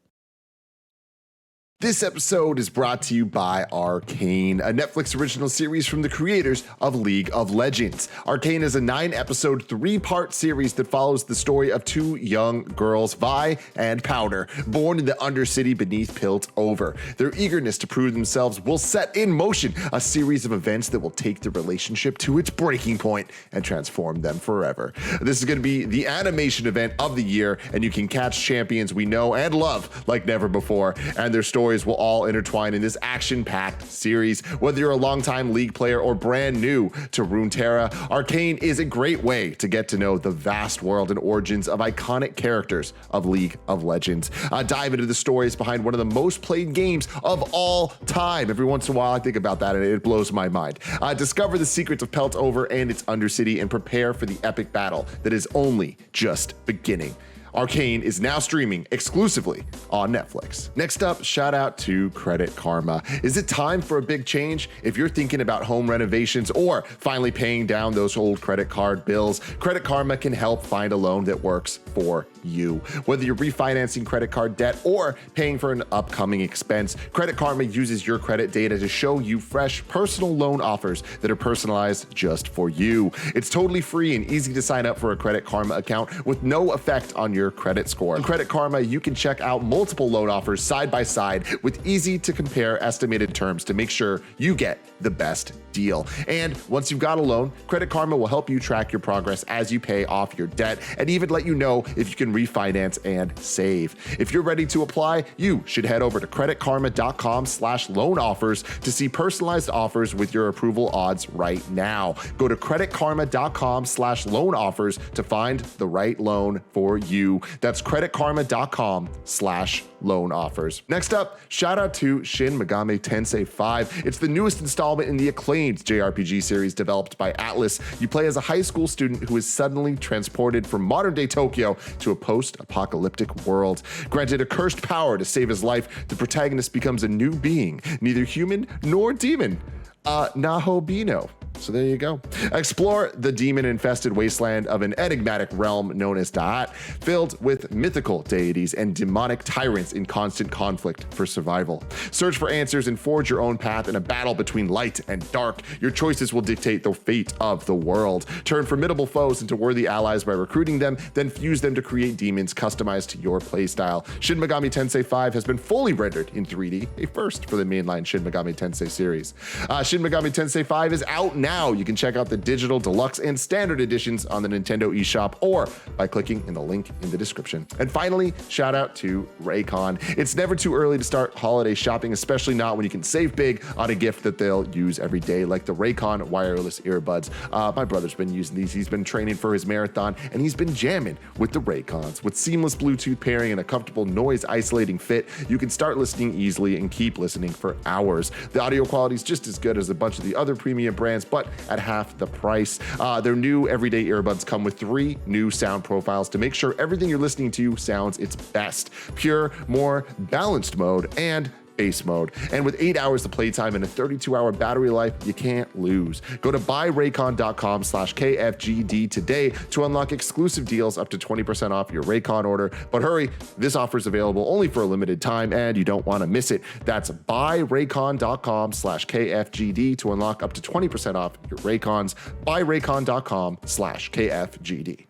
[SPEAKER 2] This episode is brought to you by Arcane, a Netflix original series from the creators of League of Legends. Arcane is a 9-episode, 3-part series that follows the story of 2 young girls, Vi and Powder, born in the Undercity beneath Piltover. Their eagerness to prove themselves will set in motion a series of events that will take the relationship to its breaking point and transform them forever. This is going to be the animation event of the year, and you can catch champions we know and love like never before, and their stories will all intertwine in this action-packed series. Whether you're a longtime League player or brand new to Runeterra, Arcane is a great way to get to know the vast world and origins of iconic characters of League of Legends. Dive into the stories behind one of the most played games of all time. Every once in a while I think about that and it blows my mind. Discover the secrets of Piltover and its Undercity and prepare for the epic battle that is only just beginning. Arcane is now streaming exclusively on Netflix. Next up, shout out to Credit Karma. Is it time for a big change? If you're thinking about home renovations or finally paying down those old credit card bills, Credit Karma can help find a loan that works for you. Whether you're refinancing credit card debt or paying for an upcoming expense, Credit Karma uses your credit data to show you fresh personal loan offers that are personalized just for you. It's totally free and easy to sign up for a Credit Karma account with no effect on your credit score. On Credit Karma, you can check out multiple loan offers side by side with easy to compare estimated terms to make sure you get the best deal. And once you've got a loan, Credit Karma will help you track your progress as you pay off your debt and even let you know if you can refinance and save. If you're ready to apply, you should head over to creditkarma.com/loan offers to see personalized offers with your approval odds right now. Go to creditkarma.com/loan offers to find the right loan for you. That's creditkarma.com/loan offers. Next up, shout out to Shin Megami Tensei 5. It's the newest installment in the acclaimed JRPG series developed by Atlas. You play as a high school student who is suddenly transported from modern day Tokyo to a post-apocalyptic world. Granted a cursed power to save his life, the protagonist becomes a new being, neither human nor demon. Nahobino. So there you go. Explore the demon-infested wasteland of an enigmatic realm known as Gach, filled with mythical deities and demonic tyrants in constant conflict for survival. Search for answers and forge your own path in a battle between light and dark. Your choices will dictate the fate of the world. Turn formidable foes into worthy allies by recruiting them, then fuse them to create demons customized to your playstyle. Shin Megami Tensei 5 has been fully rendered in 3D, a first for the mainline Shin Megami Tensei series. Shin Megami Tensei 5 is out now. You can check out the digital, deluxe, and standard editions on the Nintendo eShop or by clicking in the link in the description. And finally, shout out to Raycon. It's never too early to start holiday shopping, especially not when you can save big on a gift that they'll use every day, like the Raycon wireless earbuds. My brother's been using these. He's been training for his marathon, and he's been jamming with the Raycons. With seamless Bluetooth pairing and a comfortable noise isolating fit, you can start listening easily and keep listening for hours. The audio quality is just as good as a bunch of the other premium brands, but at half the price. Their new everyday earbuds come with 3 new sound profiles to make sure everything you're listening to sounds its best. Pure, more balanced mode, and bass mode. And with 8 hours of playtime and a 32-hour battery life, you can't lose. Go to buyraycon.com/KFGD today to unlock exclusive deals up to 20% off your Raycon order. But hurry, this offer is available only for a limited time and you don't want to miss it. That's buyraycon.com/KFGD to unlock up to 20% off your Raycons. Buyraycon.com/KFGD.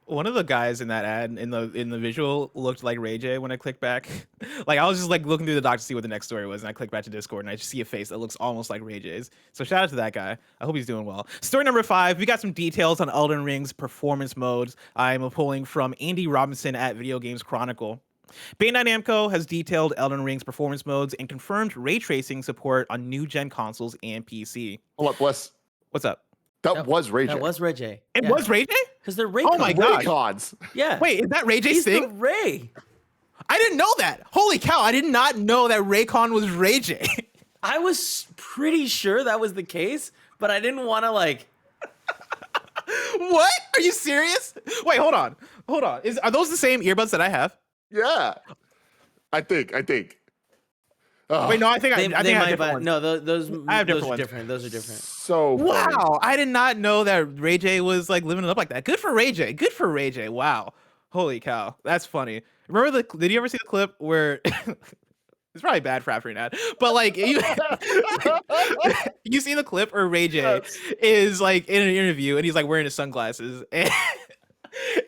[SPEAKER 1] One of the guys in that ad in the visual looked like Ray J when I clicked back. Like I was just like looking through the doc to see what the next story was, and I clicked back to Discord and I just see a face that looks almost like Ray J's. So shout out to that guy. I hope he's doing well. Story number 5, we got some details on Elden Ring's performance modes. I'm pulling from Andy Robinson at Video Games Chronicle. Bandai Namco has detailed Elden Ring's performance modes and confirmed ray tracing support on new gen consoles and PC.
[SPEAKER 2] Hold up, Bless.
[SPEAKER 1] What's up?
[SPEAKER 2] That was Ray J.
[SPEAKER 3] That was Ray J.
[SPEAKER 1] It was Ray J?
[SPEAKER 3] Because they're Ray.
[SPEAKER 1] Oh my god.
[SPEAKER 2] Raycons.
[SPEAKER 3] Yeah.
[SPEAKER 1] Wait, is that Ray J's
[SPEAKER 3] He's
[SPEAKER 1] thing?
[SPEAKER 3] the Ray.
[SPEAKER 1] I didn't know that. Holy cow, I did not know that Raycon was Ray J.
[SPEAKER 3] I was pretty sure that was the case, but I didn't want to like.
[SPEAKER 1] What? Are you serious? Wait, hold on. Are those the same earbuds that I have?
[SPEAKER 2] Yeah. I think. Oh.
[SPEAKER 1] Wait, no, I think I have different ones.
[SPEAKER 3] No, those
[SPEAKER 1] I have
[SPEAKER 3] those
[SPEAKER 1] different
[SPEAKER 3] are
[SPEAKER 1] ones.
[SPEAKER 3] different. Those are different.
[SPEAKER 2] So funny.
[SPEAKER 1] Wow, I did not know that Ray J was like living it up like that. Good for Ray J. Good for Ray J. Wow. Holy cow. That's funny. Remember did you ever see the clip where it's probably bad for after an ad, but like you see the clip where Ray J is like in an interview and he's like wearing his sunglasses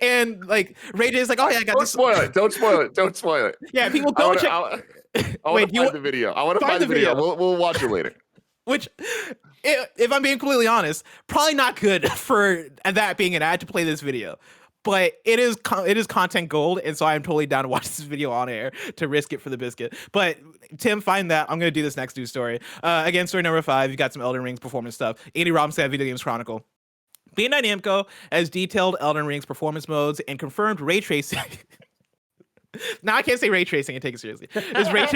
[SPEAKER 1] and like Ray J is like, oh yeah, I got this.
[SPEAKER 2] Don't spoil it.
[SPEAKER 1] Yeah, people go check.
[SPEAKER 2] I want to find the video. I want to find the video. We'll watch it later.
[SPEAKER 1] Which, if I'm being completely honest, probably not good for that being an ad to play this video. But it is content gold, and so I'm totally down to watch this video on air to risk it for the biscuit. But Tim, find that. I'm going to do this next news story. Again, story number 5, you got some Elden Ring's performance stuff. Andy Robinson at Video Games Chronicle. Bandai Namco has detailed Elden Ring's performance modes and confirmed ray tracing. Now I can't say ray tracing and take it seriously. Is ray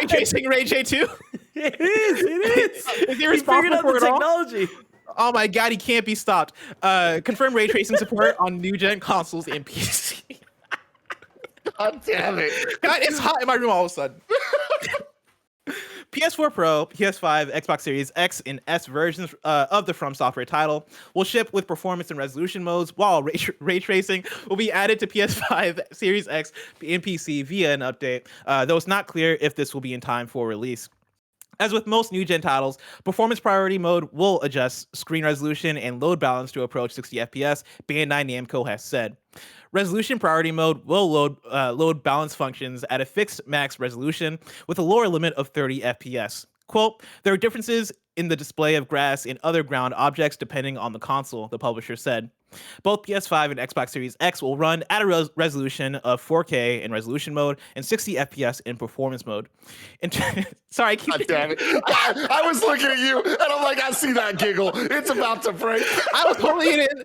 [SPEAKER 1] tracing Ray J too?
[SPEAKER 3] It is.
[SPEAKER 1] Is he responsible for it all?
[SPEAKER 3] Technology.
[SPEAKER 1] Oh my god, he can't be stopped. Confirmed ray tracing support on new gen consoles and PC.
[SPEAKER 2] God damn it.
[SPEAKER 1] God, it's hot in my room all of a sudden. PS4 Pro, PS5, Xbox Series X, and S versions of the From Software title will ship with performance and resolution modes, while ray tracing will be added to PS5, Series X, and PC via an update, though it's not clear if this will be in time for release. As with most new gen titles, performance priority mode will adjust screen resolution and load balance to approach 60 FPS, Bandai Namco has said. Resolution priority mode will load balance functions at a fixed max resolution with a lower limit of 30 FPS. Quote, there are differences in the display of grass and other ground objects depending on the console, the publisher said. Both PS5 and Xbox Series X will run at a resolution of 4K in resolution mode and 60 FPS in performance mode. Sorry, I keep.
[SPEAKER 2] God damn it! I was looking at you, and I'm like, I see that giggle. It's about to break.
[SPEAKER 1] I was holding it in.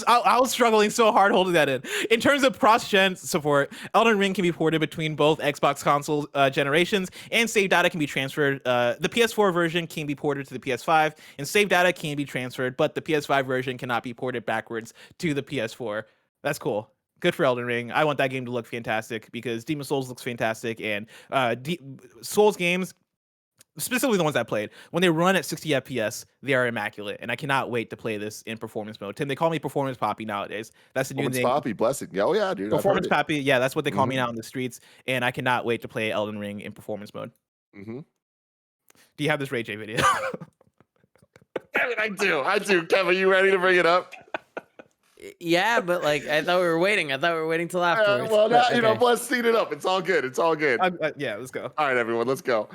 [SPEAKER 1] I was struggling so hard holding that in. In terms of cross-gen support, Elden Ring can be ported between both Xbox console generations, and save data can be transferred. The PS4 version can be ported to the PS5, and save data can be transferred, but the PS5 version cannot be ported backwards to the PS4. That's cool. Good for Elden Ring. I want that game to look fantastic because Demon Souls looks fantastic, and Souls games, specifically the ones I played, when they run at 60 FPS, they are immaculate, and I cannot wait to play this in performance mode. Tim, they call me Performance Poppy nowadays. That's the new name.
[SPEAKER 2] Poppy, blessing. Oh yeah, dude.
[SPEAKER 1] Performance Poppy. Yeah, that's what they call me now in the streets, and I cannot wait to play Elden Ring in performance mode.
[SPEAKER 2] Mm-hmm.
[SPEAKER 1] Do you have this Ray J video?
[SPEAKER 2] I do. Kevin, you ready to bring it up?
[SPEAKER 3] Yeah, but like I thought we were waiting. Till afterwards.
[SPEAKER 2] Well, now, you know, let's speed it up. It's all good.
[SPEAKER 1] Yeah, let's go.
[SPEAKER 2] All right, everyone, let's go.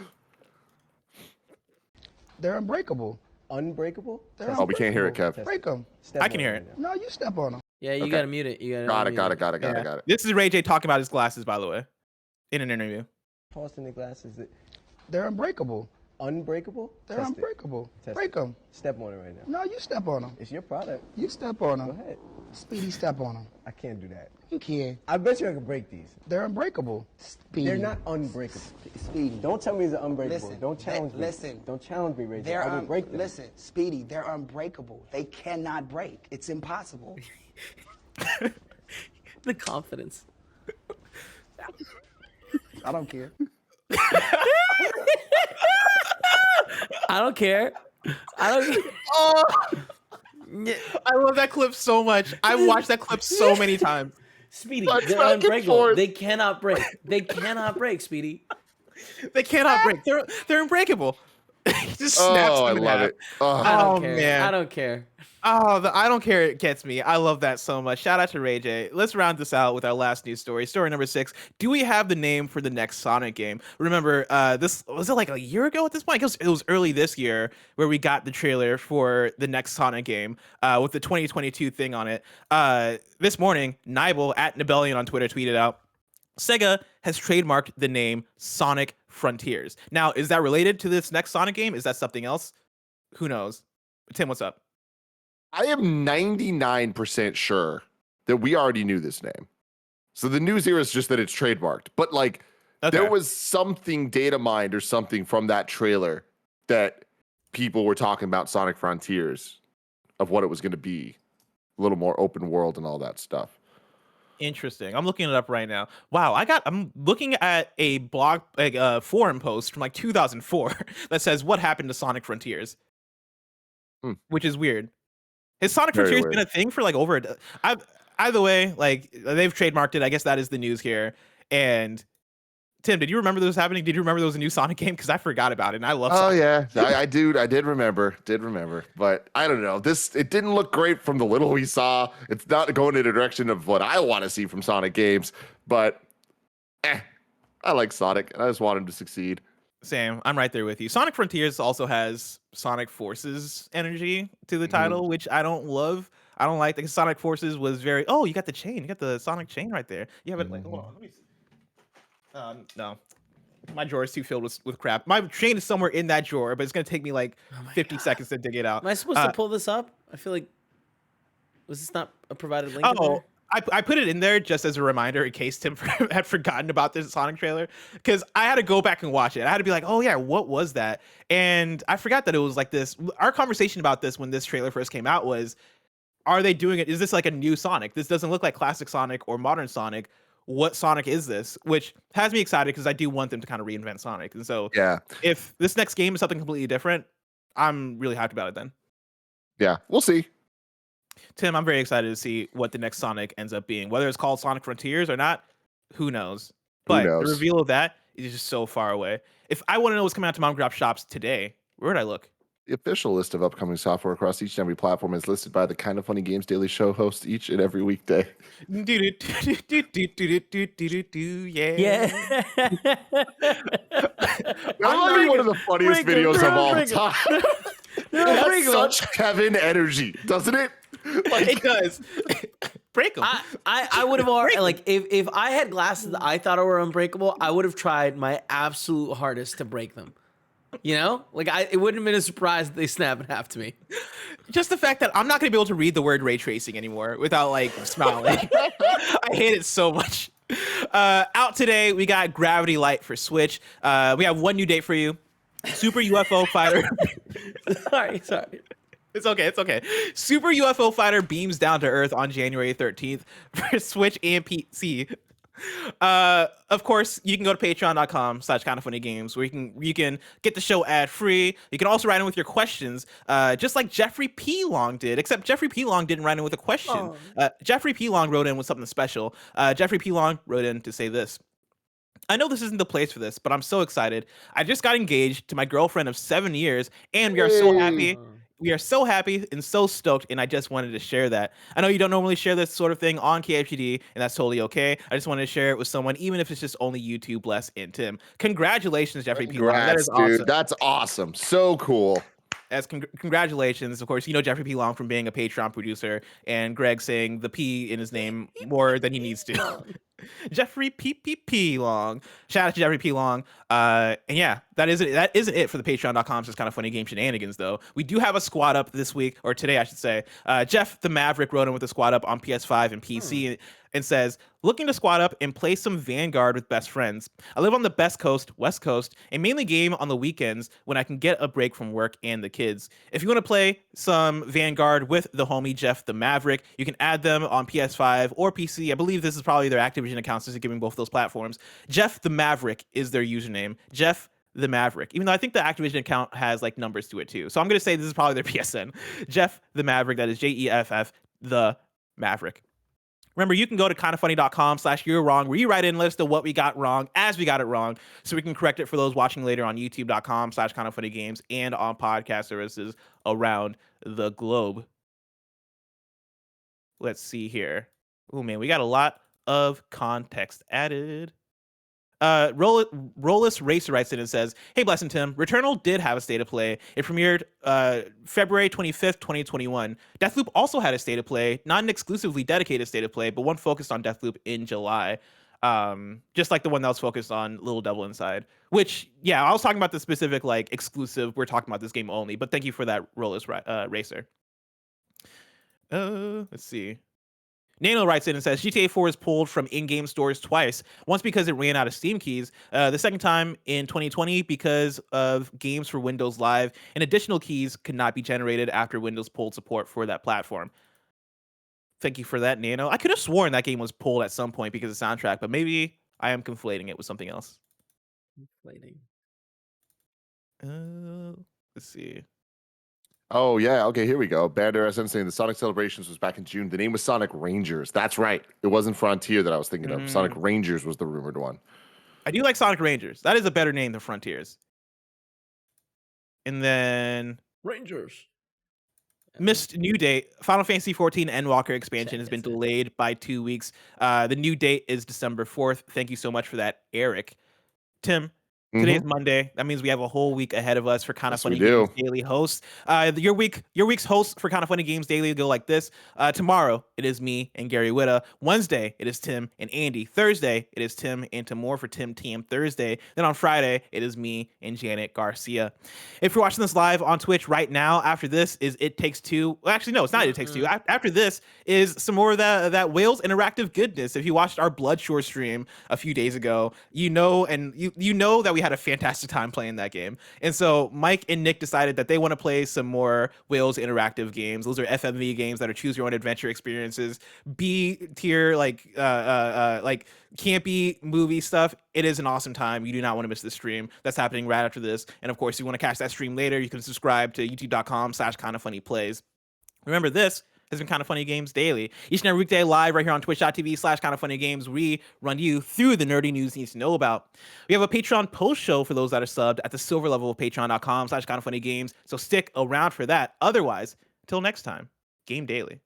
[SPEAKER 4] They're unbreakable.
[SPEAKER 5] Unbreakable?
[SPEAKER 2] We can't hear it, Kev.
[SPEAKER 4] Break them.
[SPEAKER 1] I can hear it.
[SPEAKER 4] No, you step on them.
[SPEAKER 3] Yeah, you
[SPEAKER 2] Okay.
[SPEAKER 3] gotta mute it.
[SPEAKER 2] Got it.
[SPEAKER 1] This is Ray J talking about his glasses, by the way, in an interview.
[SPEAKER 5] Tossing the glasses.
[SPEAKER 4] They're unbreakable.
[SPEAKER 5] Unbreakable?
[SPEAKER 4] They're
[SPEAKER 5] Test it.
[SPEAKER 4] unbreakable.
[SPEAKER 5] Test
[SPEAKER 4] Break them.
[SPEAKER 5] Step on it right now.
[SPEAKER 4] No, you step on them.
[SPEAKER 5] It's your product.
[SPEAKER 4] You step on them.
[SPEAKER 5] Go ahead.
[SPEAKER 4] Speedy, step on them.
[SPEAKER 5] I can't do that.
[SPEAKER 4] You can.
[SPEAKER 5] I bet you I can break these.
[SPEAKER 4] They're unbreakable. Speedy.
[SPEAKER 5] They're not unbreakable.
[SPEAKER 4] Speedy.
[SPEAKER 5] Don't tell me they're unbreakable.
[SPEAKER 6] Listen,
[SPEAKER 5] Don't challenge me.
[SPEAKER 6] listen.
[SPEAKER 5] Don't challenge me, Ray J.
[SPEAKER 6] They're
[SPEAKER 5] I will break them.
[SPEAKER 6] Listen, Speedy, they're unbreakable. They cannot break. It's impossible.
[SPEAKER 3] The confidence.
[SPEAKER 4] I don't care.
[SPEAKER 3] I don't care.
[SPEAKER 1] Oh, I love that clip so much. I watched that clip so many times.
[SPEAKER 3] Speedy,
[SPEAKER 2] Let's
[SPEAKER 3] they're
[SPEAKER 2] back and
[SPEAKER 3] unbreakable.
[SPEAKER 2] forth.
[SPEAKER 3] They cannot break. They cannot break, Speedy.
[SPEAKER 1] They cannot break. They're unbreakable. He just snaps
[SPEAKER 2] Oh, I
[SPEAKER 1] them in
[SPEAKER 2] love
[SPEAKER 1] half.
[SPEAKER 2] it. Oh.
[SPEAKER 3] I don't
[SPEAKER 1] Oh,
[SPEAKER 3] care.
[SPEAKER 1] man.
[SPEAKER 3] I don't care.
[SPEAKER 1] Oh, the I don't care. It gets me. I love that so much. Shout out to Ray J. Let's round this out with our last news story. Story number 6. Do we have the name for the next Sonic game? Remember, this was it like a year ago at this point? It was early this year where we got the trailer for the next Sonic game with the 2022 thing on it. This morning, Nibel at Nibelian on Twitter tweeted out, Sega has trademarked the name Sonic Frontiers. Now, is that related to this next Sonic game? Is that something else? Who knows? Tim, what's up?
[SPEAKER 2] I am 99% sure that we already knew this name. So the news here is just that it's trademarked. But like, there was something data mined or something from that trailer that people were talking about Sonic Frontiers, of what it was going to be. A little more open world and all that stuff.
[SPEAKER 1] Interesting. I'm looking it up right now. Wow, I'm looking at a blog, like a forum post from like 2004 that says what happened to Sonic Frontiers, which is weird. Has Sonic
[SPEAKER 2] Very
[SPEAKER 1] Frontiers
[SPEAKER 2] weird.
[SPEAKER 1] been a thing for like over either way, like they've trademarked it. I guess that is the news here. And Tim, did you remember this was happening? Did you remember there was a new Sonic game? Because I forgot about it and I love Sonic.
[SPEAKER 2] Yeah, I did remember, but I don't know. It didn't look great from the little we saw. It's not going in the direction of what I want to see from Sonic games, but I like Sonic and I just want him to succeed.
[SPEAKER 1] Sam, I'm right there with you. Sonic Frontiers also has Sonic Forces energy to the title, which I don't love. I don't like. Because Sonic Forces was very. Oh, you got the chain. You got the Sonic chain right there. You have it like. Hold on. Let me see. No, my drawer is too filled with crap. My chain is somewhere in that drawer, but it's gonna take me like 50 seconds to dig it out.
[SPEAKER 3] Am I supposed to pull this up? I feel like was this not a provided link? in there?
[SPEAKER 1] I put it in there just as a reminder in case Tim had forgotten about this Sonic trailer, because I had to go back and watch it. I had to be like, oh yeah, what was that? And I forgot that it was like this. Our conversation about this when this trailer first came out was, are they doing it? Is this like a new Sonic? This doesn't look like classic Sonic or modern Sonic. what Sonic is this, which has me excited because I do want them to kind of reinvent Sonic. And so
[SPEAKER 2] Yeah.
[SPEAKER 1] if this next game is something completely different, I'm really hyped about it then.
[SPEAKER 2] Yeah, we'll see.
[SPEAKER 1] Tim, I'm very excited to see what the next Sonic ends up being. Whether it's called Sonic Frontiers or not, who knows? But the reveal of that is just so far away. If I want to know what's coming out to mom and pop shops today, where would I look?
[SPEAKER 2] The official list of upcoming software across each and every platform is listed by the Kind of Funny Games Daily Show host each and every weekday.
[SPEAKER 1] Yeah.
[SPEAKER 2] That might be one of the funniest videos of all time. It has such Kevin energy, doesn't it? Like,
[SPEAKER 1] it does. Break them.
[SPEAKER 3] I would have already, like, if I had glasses that I thought were unbreakable, I would have tried my absolute hardest to break them. You know, like it wouldn't have been a surprise that they snap in half to me.
[SPEAKER 1] Just the fact that I'm not going to be able to read the word ray tracing anymore without like smiling. I hate it so much. Out today, we got Gravity Light for Switch. We have one new date for you. Super UFO Fighter.
[SPEAKER 3] Sorry.
[SPEAKER 1] It's okay. Super UFO Fighter beams down to Earth on January 13th for Switch and PC. Of course, you can go to patreon.com/kindoffunnygames where you can get the show ad free. You can also write in with your questions, just like Jeffrey P. Long did, except Jeffrey P. Long didn't write in with a question. Jeffrey P. Long wrote in with something special. Jeffrey P. Long wrote in to say this. I know this isn't the place for this, but I'm so excited. I just got engaged to my girlfriend of 7 years, and we are so happy. We are so happy and so stoked, and I just wanted to share that. I know you don't normally share this sort of thing on KFGD, and that's totally okay. I just wanted to share it with someone, even if it's just only you two, Bless and Tim. Congratulations, Jeffrey P. Long. That is awesome.
[SPEAKER 2] Dude, that's awesome. So cool.
[SPEAKER 1] Congratulations. Of course, you know Jeffrey P. Long from being a Patreon producer, and Greg saying the P in his name more than he needs to. Jeffrey P. Long. Shout out to Jeffrey P. Long. And yeah, that isn't it for the patreon.com. It's kind of funny game shenanigans, though. We do have a squad up this week, or today, I should say. JeffTheMaverick wrote in with a squad up on PS5 and PC and says, looking to squad up and play some Vanguard with best friends. I live on the best coast, West Coast, and mainly game on the weekends when I can get a break from work and the kids. If you want to play some Vanguard with the homie JeffTheMaverick, you can add them on PS5 or PC. I believe this is probably their Activision accounts, since they're giving both those platforms. JeffTheMaverick is their username. JeffTheMaverick. Even though I think the Activision account has like numbers to it too. So I'm going to say this is probably their PSN. JeffTheMaverick. That is JEFF the Maverick. Remember, you can go to kindoffunny.com/you're wrong, where you write in and let us know what we got wrong as we got it wrong, so we can correct it for those watching later on youtube.com/kindoffunnygames and on podcast services around the globe. Let's see here. Oh man, we got a lot of context added. Rollis Racer writes in and says, hey, Bless and Tim, Returnal did have a state of play. It premiered February 25th, 2021. Deathloop also had a state of play, not an exclusively dedicated state of play, but one focused on Deathloop in July. Just like the one that was focused on Little Devil Inside, which, yeah, I was talking about the specific, like, exclusive. We're talking about this game only, but thank you for that, Rollis Racer. Let's see. Nano writes in and says, GTA 4 is pulled from in-game stores twice. Once because it ran out of Steam keys. The second time in 2020 because of games for Windows Live, and additional keys could not be generated after Windows pulled support for that platform. Thank you for that, Nano. I could have sworn that game was pulled at some point because of soundtrack, but maybe I am conflating it with something else. Let's see.
[SPEAKER 2] Oh, yeah. Okay, here we go. Bander SM saying the Sonic Celebrations was back in June. The name was Sonic Rangers. That's right. It wasn't Frontier that I was thinking of. Sonic Rangers was the rumored one.
[SPEAKER 1] I do like Sonic Rangers. That is a better name than Frontiers. And then
[SPEAKER 3] Rangers.
[SPEAKER 1] Missed new date. Final Fantasy XIV Endwalker expansion has been delayed by 2 weeks. The new date is December 4th. Thank you so much for that, Eric. Tim, today's Monday. That means we have a whole week ahead of us for Kind of Funny Games Daily hosts. Your week's hosts for Kind of Funny Games Daily go like this. Tomorrow, it is me and Gary Whitta. Wednesday, it is Tim and Andy. Thursday, it is Tim and Timur for Tim TM Thursday. Then on Friday, it is me and Janet Garcia. If you're watching this live on Twitch right now, after this is It Takes Two. Well, actually, no, it's not It Takes Two. After this is some more of that Wales interactive goodness. If you watched our Bloodshore stream a few days ago, you know that we had a fantastic time playing that game. And so Mike and Nick decided that they want to play some more Wales interactive games. Those are FMV games that are choose your own adventure experiences, B tier, like campy movie stuff. It is an awesome time. You do not want to miss this stream. That's happening right after this. And of course, if you want to catch that stream later, you can subscribe to youtube.com/kindafunnyplays. Remember, this has been Kinda Funny Games Daily. Each and every weekday live right here on twitch.tv/kindafunnygames. We run you through the nerdy news you need to know about. We have a Patreon post show for those that are subbed at the silver level of patreon.com/kindafunnygames. So stick around for that. Otherwise, until next time, Game Daily.